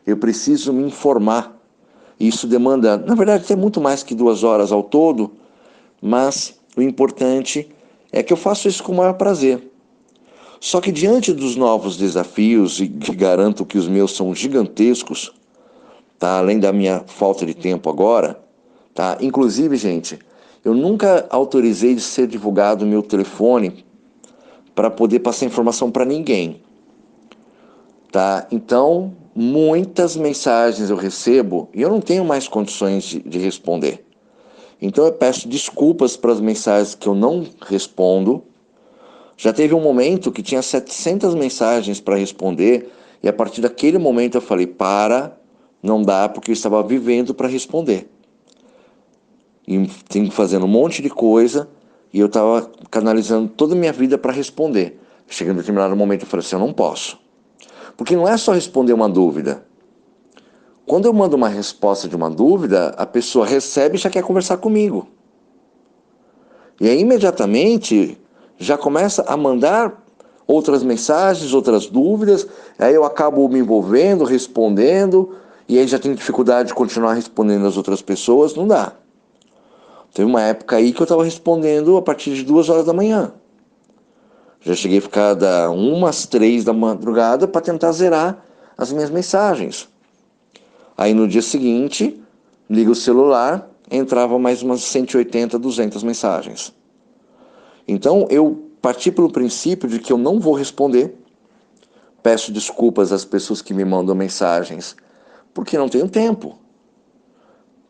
Eu preciso me informar. Isso demanda, na verdade, até muito mais que 2 horas ao todo, mas o importante é que eu faço isso com o maior prazer. Só que diante dos novos desafios, e que garanto que os meus são gigantescos, tá? Além da minha falta de tempo agora, tá? Inclusive, gente, eu nunca autorizei de ser divulgado o meu telefone para poder passar informação para ninguém, tá? Então, muitas mensagens eu recebo e eu não tenho mais condições de responder. Então eu peço desculpas para as mensagens que eu não respondo. Já teve um momento que tinha 700 mensagens para responder e a partir daquele momento eu falei, não dá, porque eu estava vivendo para responder. E tenho fazendo um monte de coisa e eu estava canalizando toda a minha vida para responder. Chegando em determinado momento eu falei assim, eu não posso. Porque não é só responder uma dúvida. Quando eu mando uma resposta de uma dúvida, a pessoa recebe e já quer conversar comigo. E aí imediatamente já começa a mandar outras mensagens, outras dúvidas, aí eu acabo me envolvendo, respondendo, e aí já tenho dificuldade de continuar respondendo às outras pessoas, não dá. Teve uma época aí que eu estava respondendo a partir de 2 horas da manhã. Já cheguei a ficar da 1 às 3 da madrugada para tentar zerar as minhas mensagens. Aí no dia seguinte, liga o celular, entrava mais umas 180, 200 mensagens. Então eu parti pelo princípio de que eu não vou responder. Peço desculpas às pessoas que me mandam mensagens, porque não tenho tempo.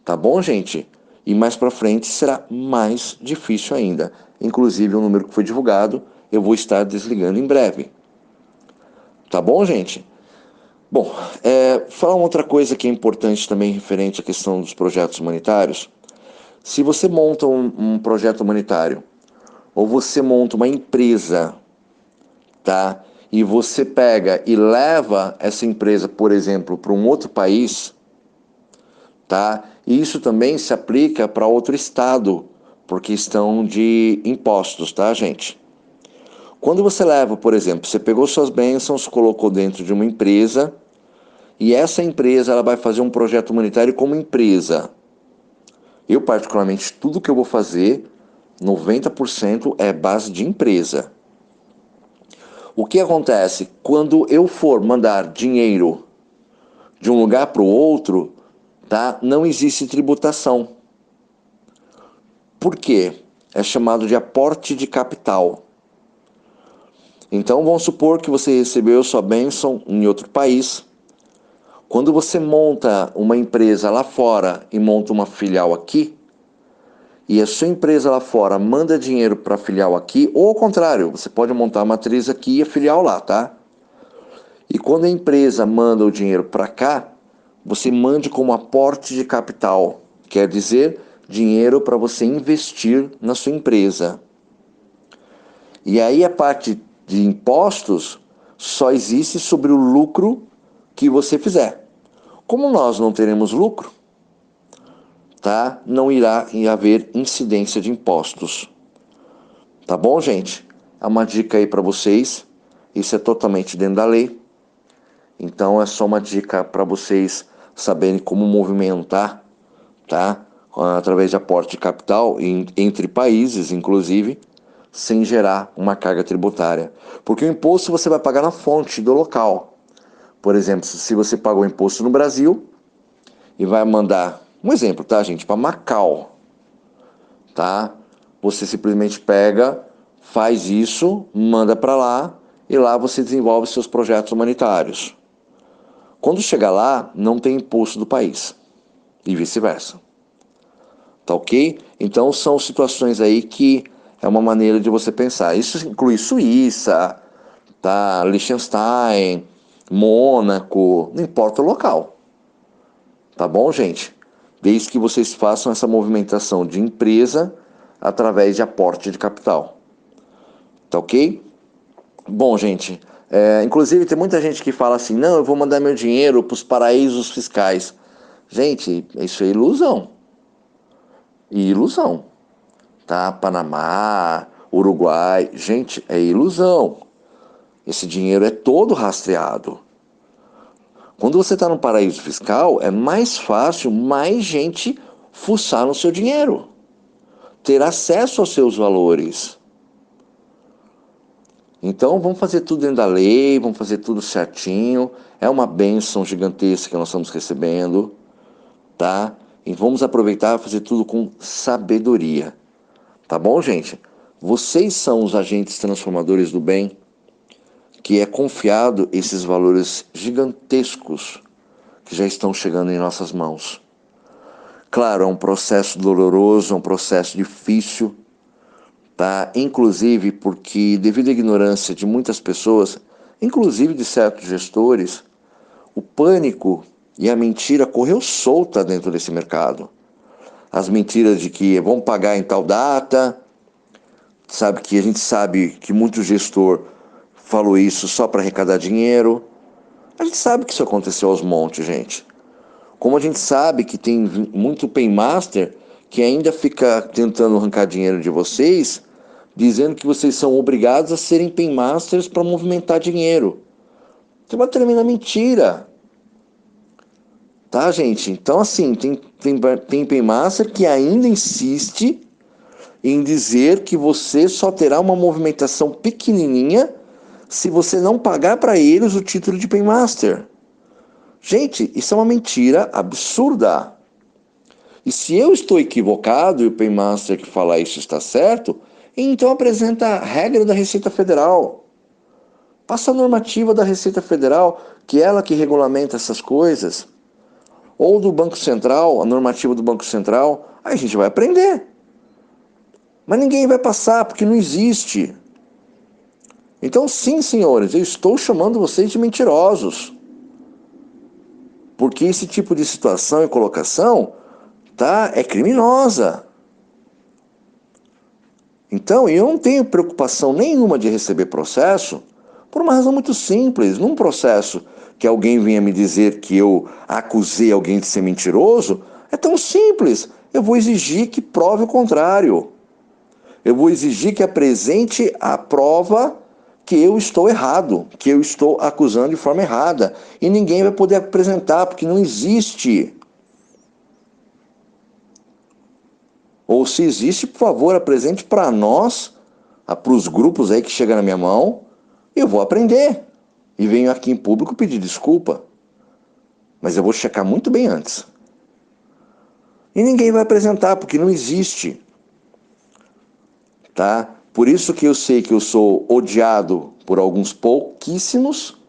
Tá bom, gente? E mais para frente será mais difícil ainda. Inclusive o número que foi divulgado, eu vou estar desligando em breve. Tá bom, gente? Bom, falar uma outra coisa que é importante também referente à questão dos projetos humanitários. Se você monta um projeto humanitário, ou você monta uma empresa, tá? E você pega e leva essa empresa, por exemplo, para um outro país, tá? E isso também se aplica para outro estado, por questão de impostos, tá, gente? Quando você leva, por exemplo, você pegou suas bênçãos, colocou dentro de uma empresa, e essa empresa ela vai fazer um projeto humanitário como empresa. Eu, particularmente, tudo que eu vou fazer, 90% é base de empresa. O que acontece? Quando eu for mandar dinheiro de um lugar para o outro, tá? Não existe tributação. Por quê? É chamado de aporte de capital. Então vamos supor que você recebeu sua bênção em outro país. Quando você monta uma empresa lá fora e monta uma filial aqui, e a sua empresa lá fora manda dinheiro para a filial aqui, ou ao contrário, você pode montar a matriz aqui e a filial lá, tá? E quando a empresa manda o dinheiro para cá, você mande como aporte de capital, quer dizer, dinheiro para você investir na sua empresa. E aí a parte de impostos só existe sobre o lucro que você fizer. Como nós não teremos lucro, tá? Não irá haver incidência de impostos. Tá bom, gente? É uma dica aí para vocês. Isso é totalmente dentro da lei. Então é só uma dica para vocês saberem como movimentar, tá? Através de aporte de capital entre países, inclusive, sem gerar uma carga tributária. Porque o imposto você vai pagar na fonte do local. Por exemplo, se você pagou imposto no Brasil e vai mandar, um exemplo, tá, gente, para Macau, tá? Você simplesmente pega, faz isso, manda para lá e lá você desenvolve seus projetos humanitários. Quando chegar lá, não tem imposto do país e vice-versa. Tá ok? Então são situações aí que é uma maneira de você pensar. Isso inclui Suíça, tá? Liechtenstein, Mônaco, não importa o local. Tá bom, gente? Desde que vocês façam essa movimentação de empresa através de aporte de capital. Tá ok? Bom, gente, inclusive tem muita gente que fala assim, não, eu vou mandar meu dinheiro para os paraísos fiscais. Gente, isso é ilusão. Ilusão, tá? Panamá, Uruguai, gente, é ilusão. Esse dinheiro é todo rastreado. Quando você está no paraíso fiscal, é mais fácil mais gente fuçar no seu dinheiro, ter acesso aos seus valores. Então vamos fazer tudo dentro da lei, vamos fazer tudo certinho. É uma bênção gigantesca que nós estamos recebendo, tá? E vamos aproveitar e fazer tudo com sabedoria. Tá bom, gente? Vocês são os agentes transformadores do bem, que é confiado esses valores gigantescos que já estão chegando em nossas mãos. Claro, é um processo doloroso, é um processo difícil, tá? Inclusive porque, devido à ignorância de muitas pessoas, inclusive de certos gestores, o pânico e a mentira correu solta dentro desse mercado. As mentiras de que vão pagar em tal data, sabe, que a gente sabe que muito gestor falou isso só para arrecadar dinheiro. A gente sabe que isso aconteceu aos montes, gente. Como a gente sabe que tem muito paymaster que ainda fica tentando arrancar dinheiro de vocês, dizendo que vocês são obrigados a serem paymasters para movimentar dinheiro. Isso é uma tremenda mentira. Tá, gente? Então, assim, tem Paymaster que ainda insiste em dizer que você só terá uma movimentação pequenininha se você não pagar para eles o título de Paymaster. Gente, isso é uma mentira absurda. E se eu estou equivocado e o Paymaster que fala isso está certo, então apresenta a regra da Receita Federal. Passa a normativa da Receita Federal, que é ela que regulamenta essas coisas. Ou do Banco Central, a normativa do Banco Central. Aí a gente vai aprender. Mas ninguém vai passar, porque não existe. Então, sim, senhores, eu estou chamando vocês de mentirosos. Porque esse tipo de situação e colocação, tá, é criminosa. Então, eu não tenho preocupação nenhuma de receber processo, por uma razão muito simples. Num processo que alguém venha me dizer que eu acusei alguém de ser mentiroso, é tão simples. Eu vou exigir que prove o contrário. Eu vou exigir que apresente a prova que eu estou errado, que eu estou acusando de forma errada. E ninguém vai poder apresentar, porque não existe. Ou se existe, por favor, apresente para nós, para os grupos aí que chegam na minha mão, eu vou aprender. E venho aqui em público pedir desculpa. Mas eu vou checar muito bem antes. E ninguém vai apresentar, porque não existe. Tá? Por isso que eu sei que eu sou odiado por alguns pouquíssimos,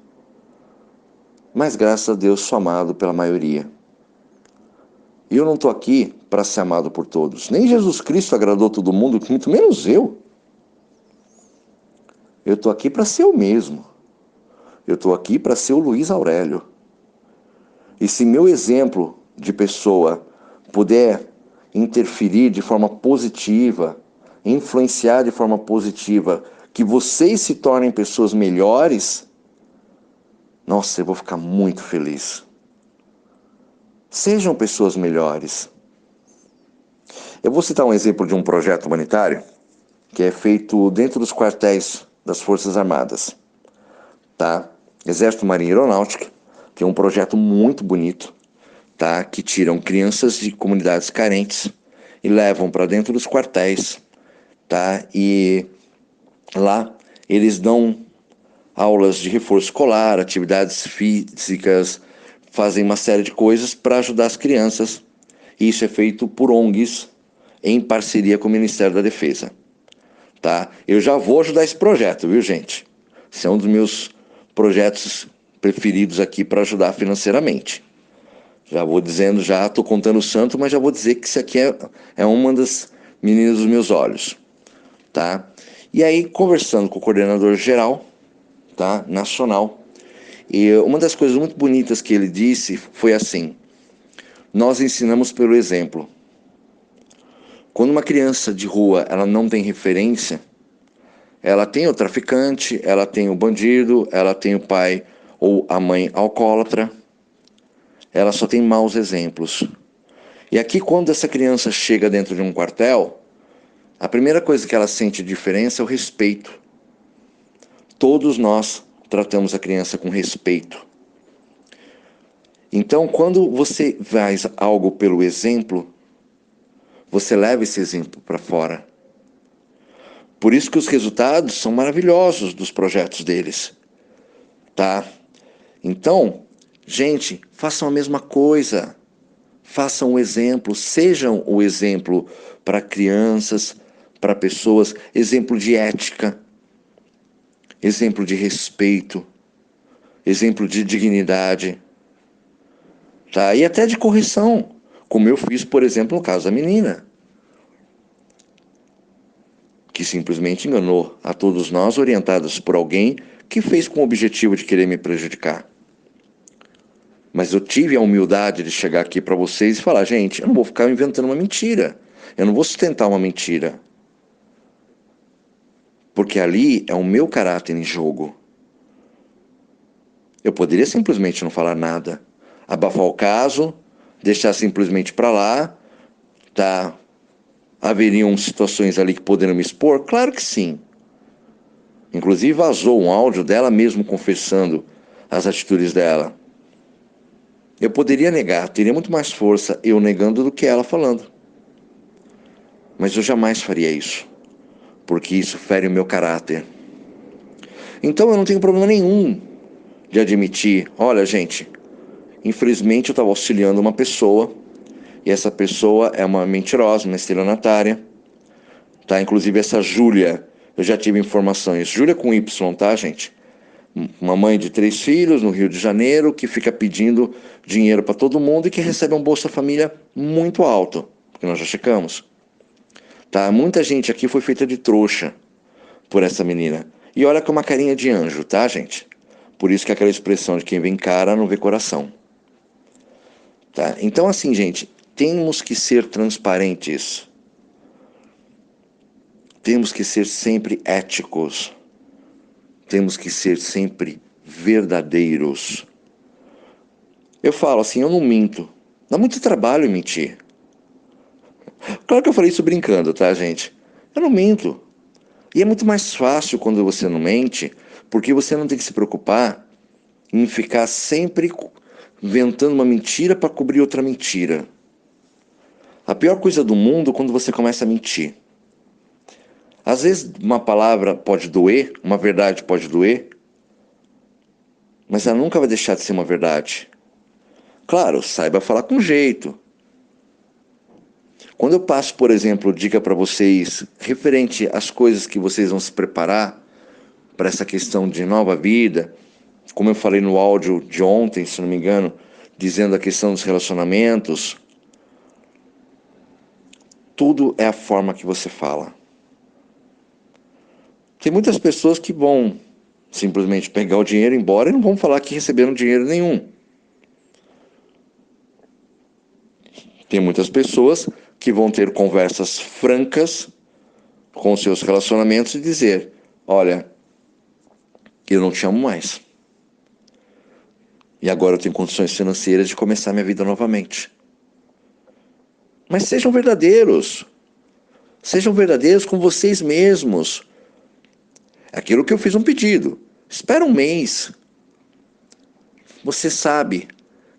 mas graças a Deus sou amado pela maioria. E eu não estou aqui para ser amado por todos. Nem Jesus Cristo agradou todo mundo, muito menos eu. Eu estou aqui para ser eu mesmo. Eu estou aqui para ser o Luiz Aurélio. E se meu exemplo de pessoa puder interferir de forma positiva, influenciar de forma positiva, que vocês se tornem pessoas melhores, nossa, eu vou ficar muito feliz. Sejam pessoas melhores. Eu vou citar um exemplo de um projeto humanitário que é feito dentro dos quartéis das Forças Armadas. Tá? Exército, Marinha e Aeronáutica, que é um projeto muito bonito, tá? Que tiram crianças de comunidades carentes e levam para dentro dos quartéis. Tá? E lá eles dão aulas de reforço escolar, atividades físicas, fazem uma série de coisas para ajudar as crianças. Isso é feito por ONGs em parceria com o Ministério da Defesa. Tá? Eu já vou ajudar esse projeto, viu, gente? Esse é um dos meus projetos preferidos aqui para ajudar financeiramente. Já vou dizendo, já estou contando o santo, mas já vou dizer que isso aqui é uma das meninas dos meus olhos. Tá? E aí, conversando com o coordenador geral, tá, nacional, e uma das coisas muito bonitas que ele disse foi assim: nós ensinamos pelo exemplo. Quando uma criança de rua ela não tem referência, ela tem o traficante, ela tem o bandido, ela tem o pai ou a mãe alcoólatra, ela só tem maus exemplos. E aqui, quando essa criança chega dentro de um quartel, a primeira coisa que ela sente de diferença é o respeito. Todos nós tratamos a criança com respeito. Então, quando você faz algo pelo exemplo, você leva esse exemplo para fora. Por isso que os resultados são maravilhosos dos projetos deles. Tá? Então, gente, façam a mesma coisa. Façam o exemplo, sejam o exemplo para crianças, para pessoas, exemplo de ética, exemplo de respeito, exemplo de dignidade, tá? E até de correção, como eu fiz, por exemplo, no caso da menina, que simplesmente enganou a todos nós, orientados por alguém que fez com o objetivo de querer me prejudicar. Mas eu tive a humildade de chegar aqui para vocês e falar: gente, eu não vou ficar inventando uma mentira. Eu não vou sustentar uma mentira. Porque ali é o meu caráter em jogo. Eu poderia simplesmente não falar nada, abafar o caso, deixar simplesmente para lá, tá? Haveriam situações ali que poderiam me expor? Claro que sim. Inclusive vazou um áudio dela mesmo confessando as atitudes dela. Eu poderia negar, teria muito mais força eu negando do que ela falando. Mas eu jamais faria isso, porque isso fere o meu caráter. Então eu não tenho problema nenhum de admitir, olha gente, infelizmente eu estava auxiliando uma pessoa, e essa pessoa é uma mentirosa, uma estelionatária, tá? Inclusive essa Júlia, eu já tive informações, Júlia com Y, tá gente? Uma mãe de 3 filhos no Rio de Janeiro, que fica pedindo dinheiro para todo mundo e que recebe um Bolsa Família muito alto, porque nós já checamos. Tá? Muita gente aqui foi feita de trouxa por essa menina. E olha com uma carinha de anjo, tá, gente? Por isso que é aquela expressão de quem vê cara não vê coração. Tá? Então, assim, gente, temos que ser transparentes. Temos que ser sempre éticos. Temos que ser sempre verdadeiros. Eu falo assim, eu não minto. Dá muito trabalho mentir. Claro que eu falei isso brincando, tá, gente? Eu não minto. E é muito mais fácil quando você não mente, porque você não tem que se preocupar em ficar sempre inventando uma mentira para cobrir outra mentira. A pior coisa do mundo é quando você começa a mentir. Às vezes uma palavra pode doer, uma verdade pode doer, mas ela nunca vai deixar de ser uma verdade. Claro, saiba falar com jeito. Quando eu passo, por exemplo, dica para vocês referente às coisas que vocês vão se preparar para essa questão de nova vida, como eu falei no áudio de ontem, se não me engano, dizendo a questão dos relacionamentos, tudo é a forma que você fala. Tem muitas pessoas que vão simplesmente pegar o dinheiro e ir embora e não vão falar que receberam dinheiro nenhum. Tem muitas pessoas que vão ter conversas francas com seus relacionamentos e dizer, olha, eu não te amo mais. E agora eu tenho condições financeiras de começar minha vida novamente. Mas sejam verdadeiros. Sejam verdadeiros com vocês mesmos. Aquilo que eu fiz um pedido. Espera um mês. Você sabe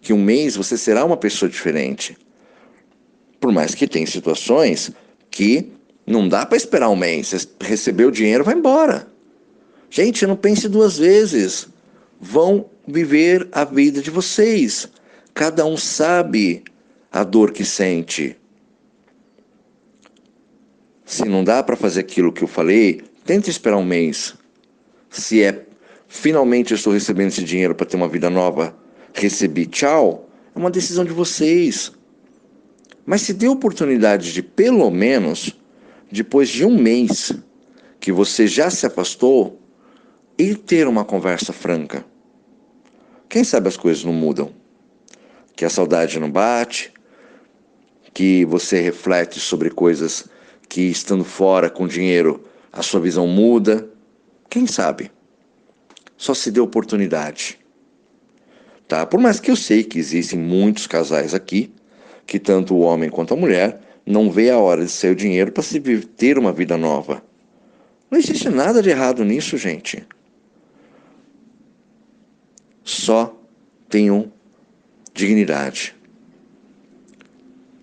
que um mês você será uma pessoa diferente. Por mais que tenha situações que não dá para esperar um mês. Você recebeu o dinheiro, vai embora. Gente, não pense 2 vezes. Vão viver a vida de vocês. Cada um sabe a dor que sente. Se não dá para fazer aquilo que eu falei, tente esperar um mês. Se finalmente eu estou recebendo esse dinheiro para ter uma vida nova, recebi, tchau, é uma decisão de vocês. Mas se dê oportunidade de, pelo menos, depois de um mês que você já se afastou, ir ter uma conversa franca. Quem sabe as coisas não mudam? Que a saudade não bate, que você reflete sobre coisas que, estando fora com dinheiro, a sua visão muda. Quem sabe? Só se dê oportunidade. Tá? Por mais que eu sei que existem muitos casais aqui, que tanto o homem quanto a mulher não vê a hora de sair o dinheiro para se ter uma vida nova. Não existe nada de errado nisso, gente. Só tenham dignidade.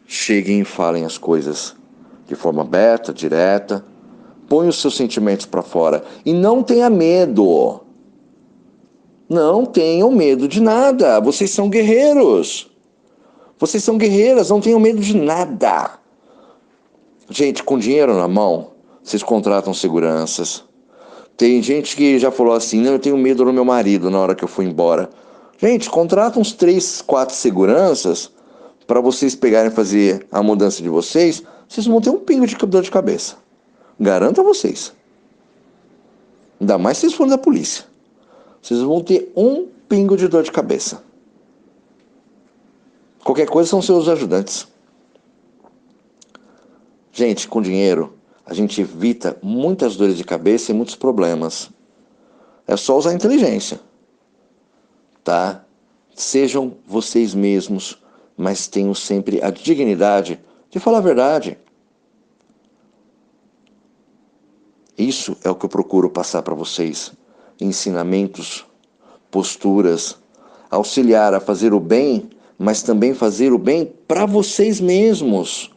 Cheguem e falem as coisas de forma aberta, direta. Põe os seus sentimentos para fora. E não tenha medo. Não tenham medo de nada. Vocês são guerreiros. Vocês são guerreiras, não tenham medo de nada. Gente, com dinheiro na mão, vocês contratam seguranças. Tem gente que já falou assim, não, eu tenho medo do meu marido na hora que eu fui embora. Gente, contrata uns 3, 4 seguranças para vocês pegarem e fazer a mudança de vocês. Vocês vão ter um pingo de dor de cabeça. Garanto a vocês. Ainda mais se vocês forem da polícia. Vocês vão ter um pingo de dor de cabeça. Qualquer coisa são seus ajudantes. Gente, com dinheiro, a gente evita muitas dores de cabeça e muitos problemas. É só usar a inteligência. Tá? Sejam vocês mesmos, mas tenham sempre a dignidade de falar a verdade. Isso é o que eu procuro passar para vocês. Ensinamentos, posturas, auxiliar a fazer o bem mas também fazer o bem para vocês mesmos.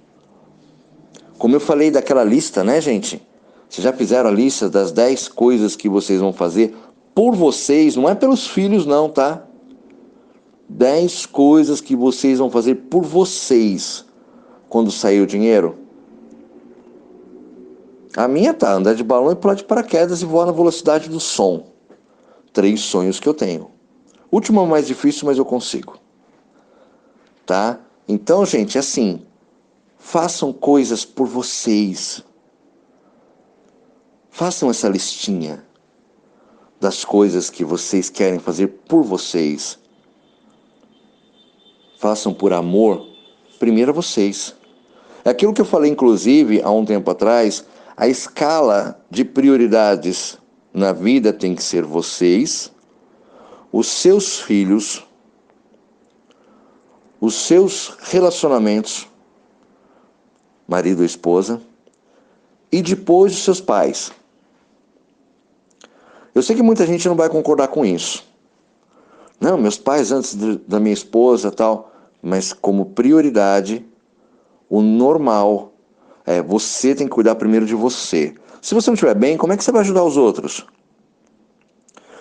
Como eu falei daquela lista, né, gente? Vocês já fizeram a lista das 10 coisas que vocês vão fazer por vocês, não é pelos filhos não, tá? 10 coisas que vocês vão fazer por vocês quando sair o dinheiro. A minha tá, andar de balão e pular de paraquedas e voar na velocidade do som. 3 sonhos que eu tenho. O último é o mais difícil, mas eu consigo. Tá? Então, gente, assim, façam coisas por vocês. Façam essa listinha das coisas que vocês querem fazer por vocês. Façam por amor, primeiro a vocês. É aquilo que eu falei, inclusive, há um tempo atrás, a escala de prioridades na vida tem que ser vocês, os seus filhos, os seus relacionamentos, marido ou esposa, e depois os seus pais. Eu sei que muita gente não vai concordar com isso. Não, meus pais antes da minha esposa tal, mas como prioridade, o normal é você tem que cuidar primeiro de você. Se você não estiver bem, como é que você vai ajudar os outros?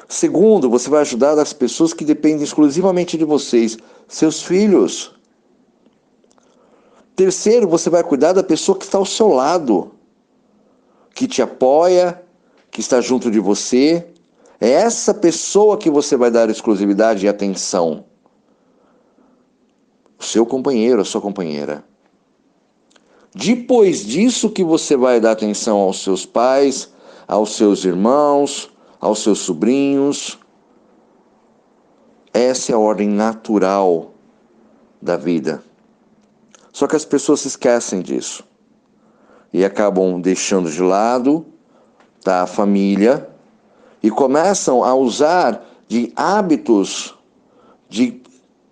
Segundo, você vai ajudar as pessoas que dependem exclusivamente de vocês, seus filhos. Terceiro, você vai cuidar da pessoa que está ao seu lado, que te apoia, que está junto de você. É essa pessoa que você vai dar exclusividade e atenção. O seu companheiro, a sua companheira. Depois disso que você vai dar atenção aos seus pais, aos seus irmãos, aos seus sobrinhos. Essa é a ordem natural da vida. Só que as pessoas se esquecem disso. E acabam deixando de lado, tá, a família e começam a usar de hábitos de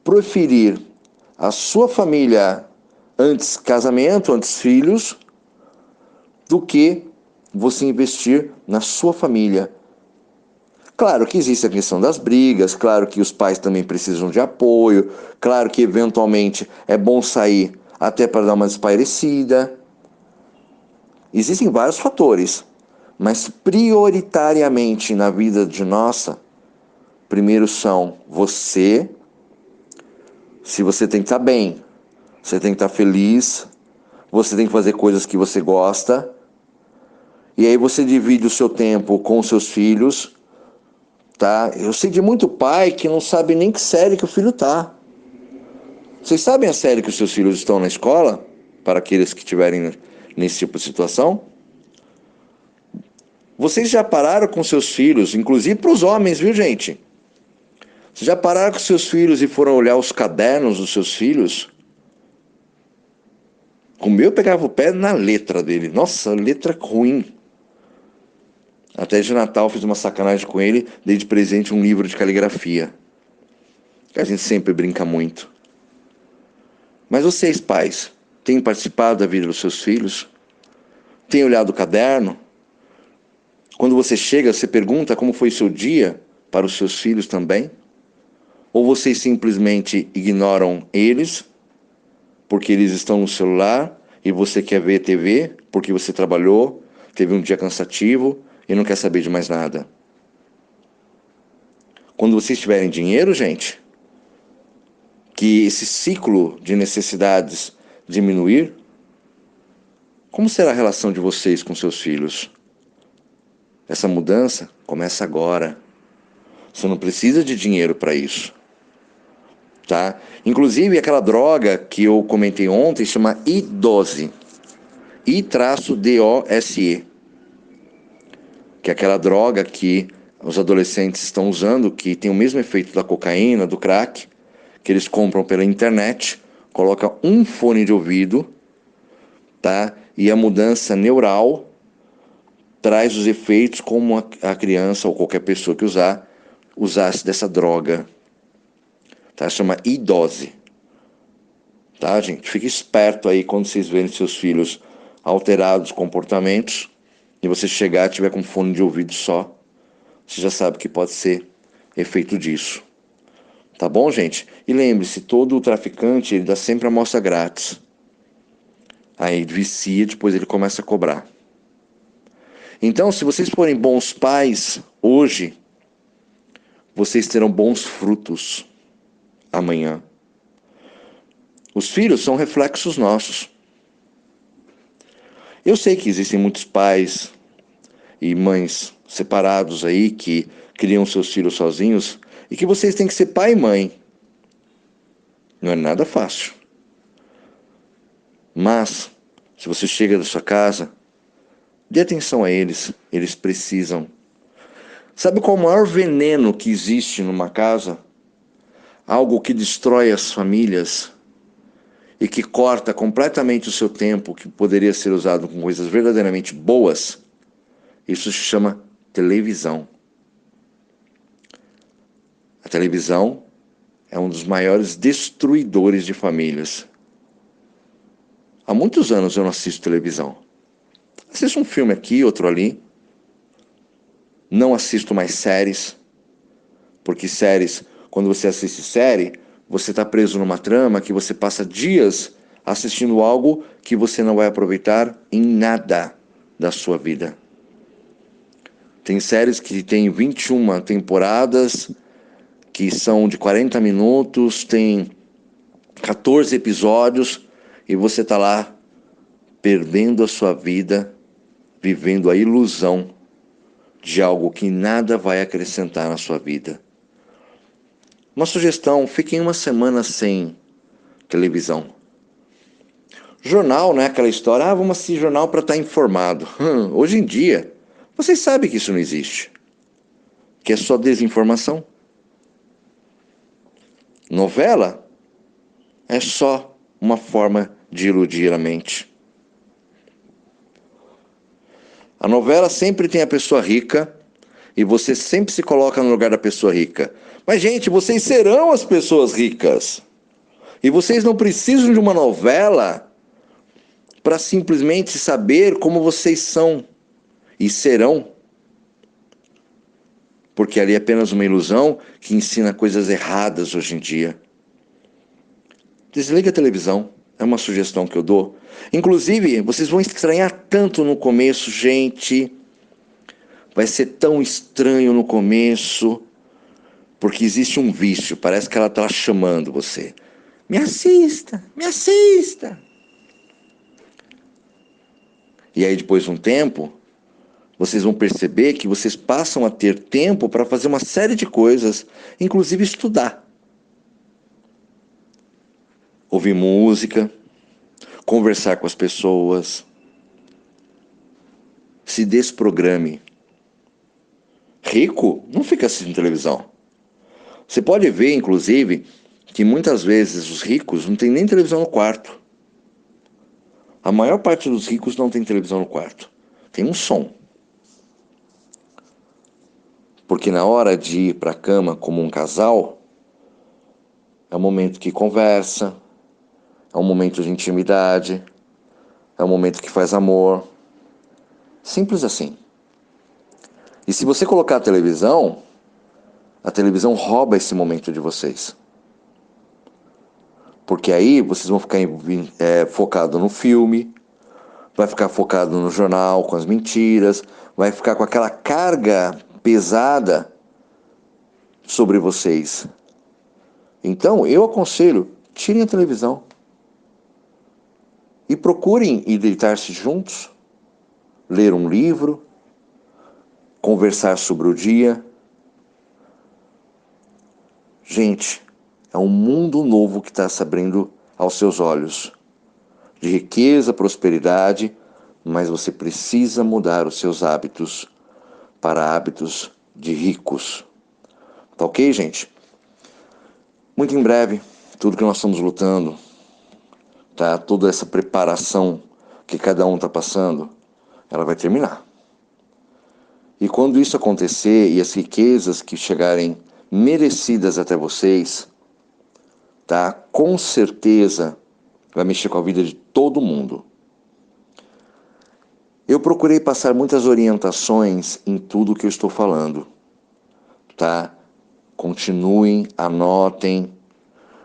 preferir a sua família antes casamento, antes filhos, do que você investir na sua família. Claro que existe a questão das brigas, claro que os pais também precisam de apoio, claro que eventualmente é bom sair até para dar uma espairecida. Existem vários fatores, mas prioritariamente na vida de nossa, primeiro são você, se você tem que estar bem, você tem que estar feliz, você tem que fazer coisas que você gosta, e aí você divide o seu tempo com os seus filhos, tá? Eu sei de muito pai que não sabe nem que série que o filho tá. Vocês sabem a série que os seus filhos estão na escola? Para aqueles que estiverem nesse tipo de situação? Vocês já pararam com seus filhos, inclusive para os homens, viu, gente? Vocês já pararam com seus filhos e foram olhar os cadernos dos seus filhos? O meu pegava o pé na letra dele. Nossa, letra ruim. Até de Natal fiz uma sacanagem com ele, dei de presente um livro de caligrafia. Que a gente sempre brinca muito. Mas vocês, pais, têm participado da vida dos seus filhos? Têm olhado o caderno? Quando você chega, você pergunta como foi seu dia para os seus filhos também? Ou vocês simplesmente ignoram eles, porque eles estão no celular, e você quer ver TV, porque você trabalhou, teve um dia cansativo, e não quer saber de mais nada? Quando vocês tiverem dinheiro, gente, que esse ciclo de necessidades diminuir, como será a relação de vocês com seus filhos? Essa mudança começa agora. Você não precisa de dinheiro para isso. Tá? Inclusive aquela droga que eu comentei ontem chama I-Dose. I-DOSE. Que é aquela droga que os adolescentes estão usando, que tem o mesmo efeito da cocaína, do crack, que eles compram pela internet, colocam um fone de ouvido, tá? E a mudança neural traz os efeitos como a criança ou qualquer pessoa que usasse dessa droga. Tá? Chama I-Dose. Tá, gente? Fique esperto aí quando vocês verem seus filhos alterados comportamentos e você chegar e tiver com fone de ouvido só, você já sabe que pode ser efeito disso. Tá? Tá bom, gente? E lembre-se, todo traficante, ele dá sempre amostra grátis. Aí ele vicia, depois ele começa a cobrar. Então, se vocês forem bons pais hoje, vocês terão bons frutos amanhã. Os filhos são reflexos nossos. Eu sei que existem muitos pais e mães separados aí que criam seus filhos sozinhos e que vocês têm que ser pai e mãe. Não é nada fácil. Mas, se você chega da sua casa, dê atenção a eles. Eles precisam. Sabe qual é o maior veneno que existe numa casa? Algo que destrói as famílias e que corta completamente o seu tempo, que poderia ser usado com coisas verdadeiramente boas. Isso se chama televisão. A televisão é um dos maiores destruidores de famílias. Há muitos anos eu não assisto televisão. Assisto um filme aqui, outro ali. Não assisto mais séries, porque séries, quando você assiste série, você está preso numa trama que você passa dias assistindo algo que você não vai aproveitar em nada da sua vida. Tem séries que tem 21 temporadas, que são de 40 minutos, tem 14 episódios, e você está lá perdendo a sua vida, vivendo a ilusão de algo que nada vai acrescentar na sua vida. Uma sugestão, fiquem uma semana sem televisão. Jornal, né? Aquela história, vamos assistir jornal para estar informado. Hoje em dia, vocês sabem que isso não existe. Que é só desinformação. Novela é só uma forma de iludir a mente. A novela sempre tem a pessoa rica e você sempre se coloca no lugar da pessoa rica. Mas, gente, vocês serão as pessoas ricas. E vocês não precisam de uma novela para simplesmente saber como vocês são e serão. Porque ali é apenas uma ilusão que ensina coisas erradas hoje em dia. Desliga a televisão, é uma sugestão que eu dou. Inclusive, vocês vão estranhar tanto no começo, gente. Vai ser tão estranho no começo, porque existe um vício, parece que ela está chamando você. Me assista, me assista. E aí, depois de um tempo, vocês vão perceber que vocês passam a ter tempo para fazer uma série de coisas, inclusive estudar. Ouvir música, conversar com as pessoas. Se desprograme. Rico não fica assistindo televisão. Você pode ver, inclusive, que muitas vezes os ricos não têm nem televisão no quarto. A maior parte dos ricos não tem televisão no quarto. Tem um som. Porque na hora de ir para a cama como um casal, é um momento que conversa, é um momento de intimidade, é um momento que faz amor. Simples assim. E se você colocar a televisão rouba esse momento de vocês. Porque aí vocês vão ficar focado no filme, vai ficar focado no jornal com as mentiras, vai ficar com aquela carga pesada sobre vocês. Então, eu aconselho, tirem a televisão e procurem ir deitar-se juntos, ler um livro, conversar sobre o dia. Gente, é um mundo novo que está se abrindo aos seus olhos. De riqueza, prosperidade, mas você precisa mudar os seus hábitos para hábitos de ricos. Tá ok, gente? Muito em breve, tudo que nós estamos lutando, tá? Toda essa preparação que cada um está passando, ela vai terminar. E quando isso acontecer e as riquezas que chegarem merecidas até vocês, tá? Com certeza vai mexer com a vida de todo mundo. Eu procurei passar muitas orientações em tudo que eu estou falando, tá? continuem, anotem.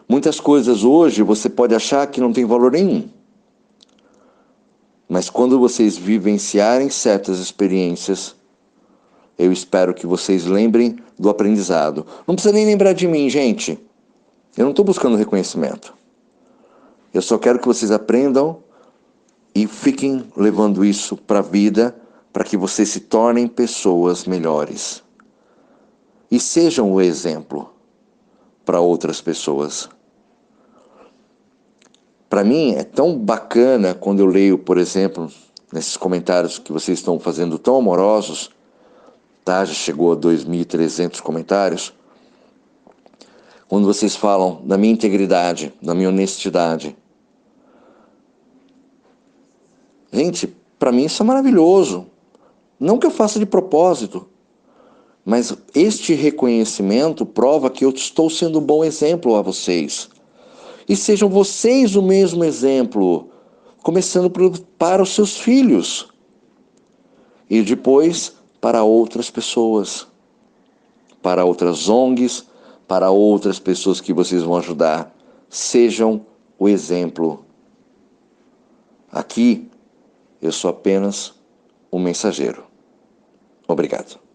Muitas coisas hoje você pode achar que não tem valor nenhum. Mas quando vocês vivenciarem certas experiências, eu espero que vocês lembrem do aprendizado. Não precisa nem lembrar de mim, gente. Eu não estou buscando reconhecimento. Eu só quero que vocês aprendam e fiquem levando isso para a vida, para que vocês se tornem pessoas melhores. E sejam o exemplo para outras pessoas. Para mim é tão bacana quando eu leio, por exemplo, nesses comentários que vocês estão fazendo tão amorosos, tá? Já chegou a 2.300 comentários. Quando vocês falam da minha integridade, da minha honestidade. Gente, para mim isso é maravilhoso. Não que eu faça de propósito, mas este reconhecimento prova que eu estou sendo um bom exemplo a vocês. E sejam vocês o mesmo exemplo, começando para os seus filhos e depois para outras pessoas, para outras ONGs, para outras pessoas que vocês vão ajudar. Sejam o exemplo. Aqui, eu sou apenas um mensageiro. Obrigado.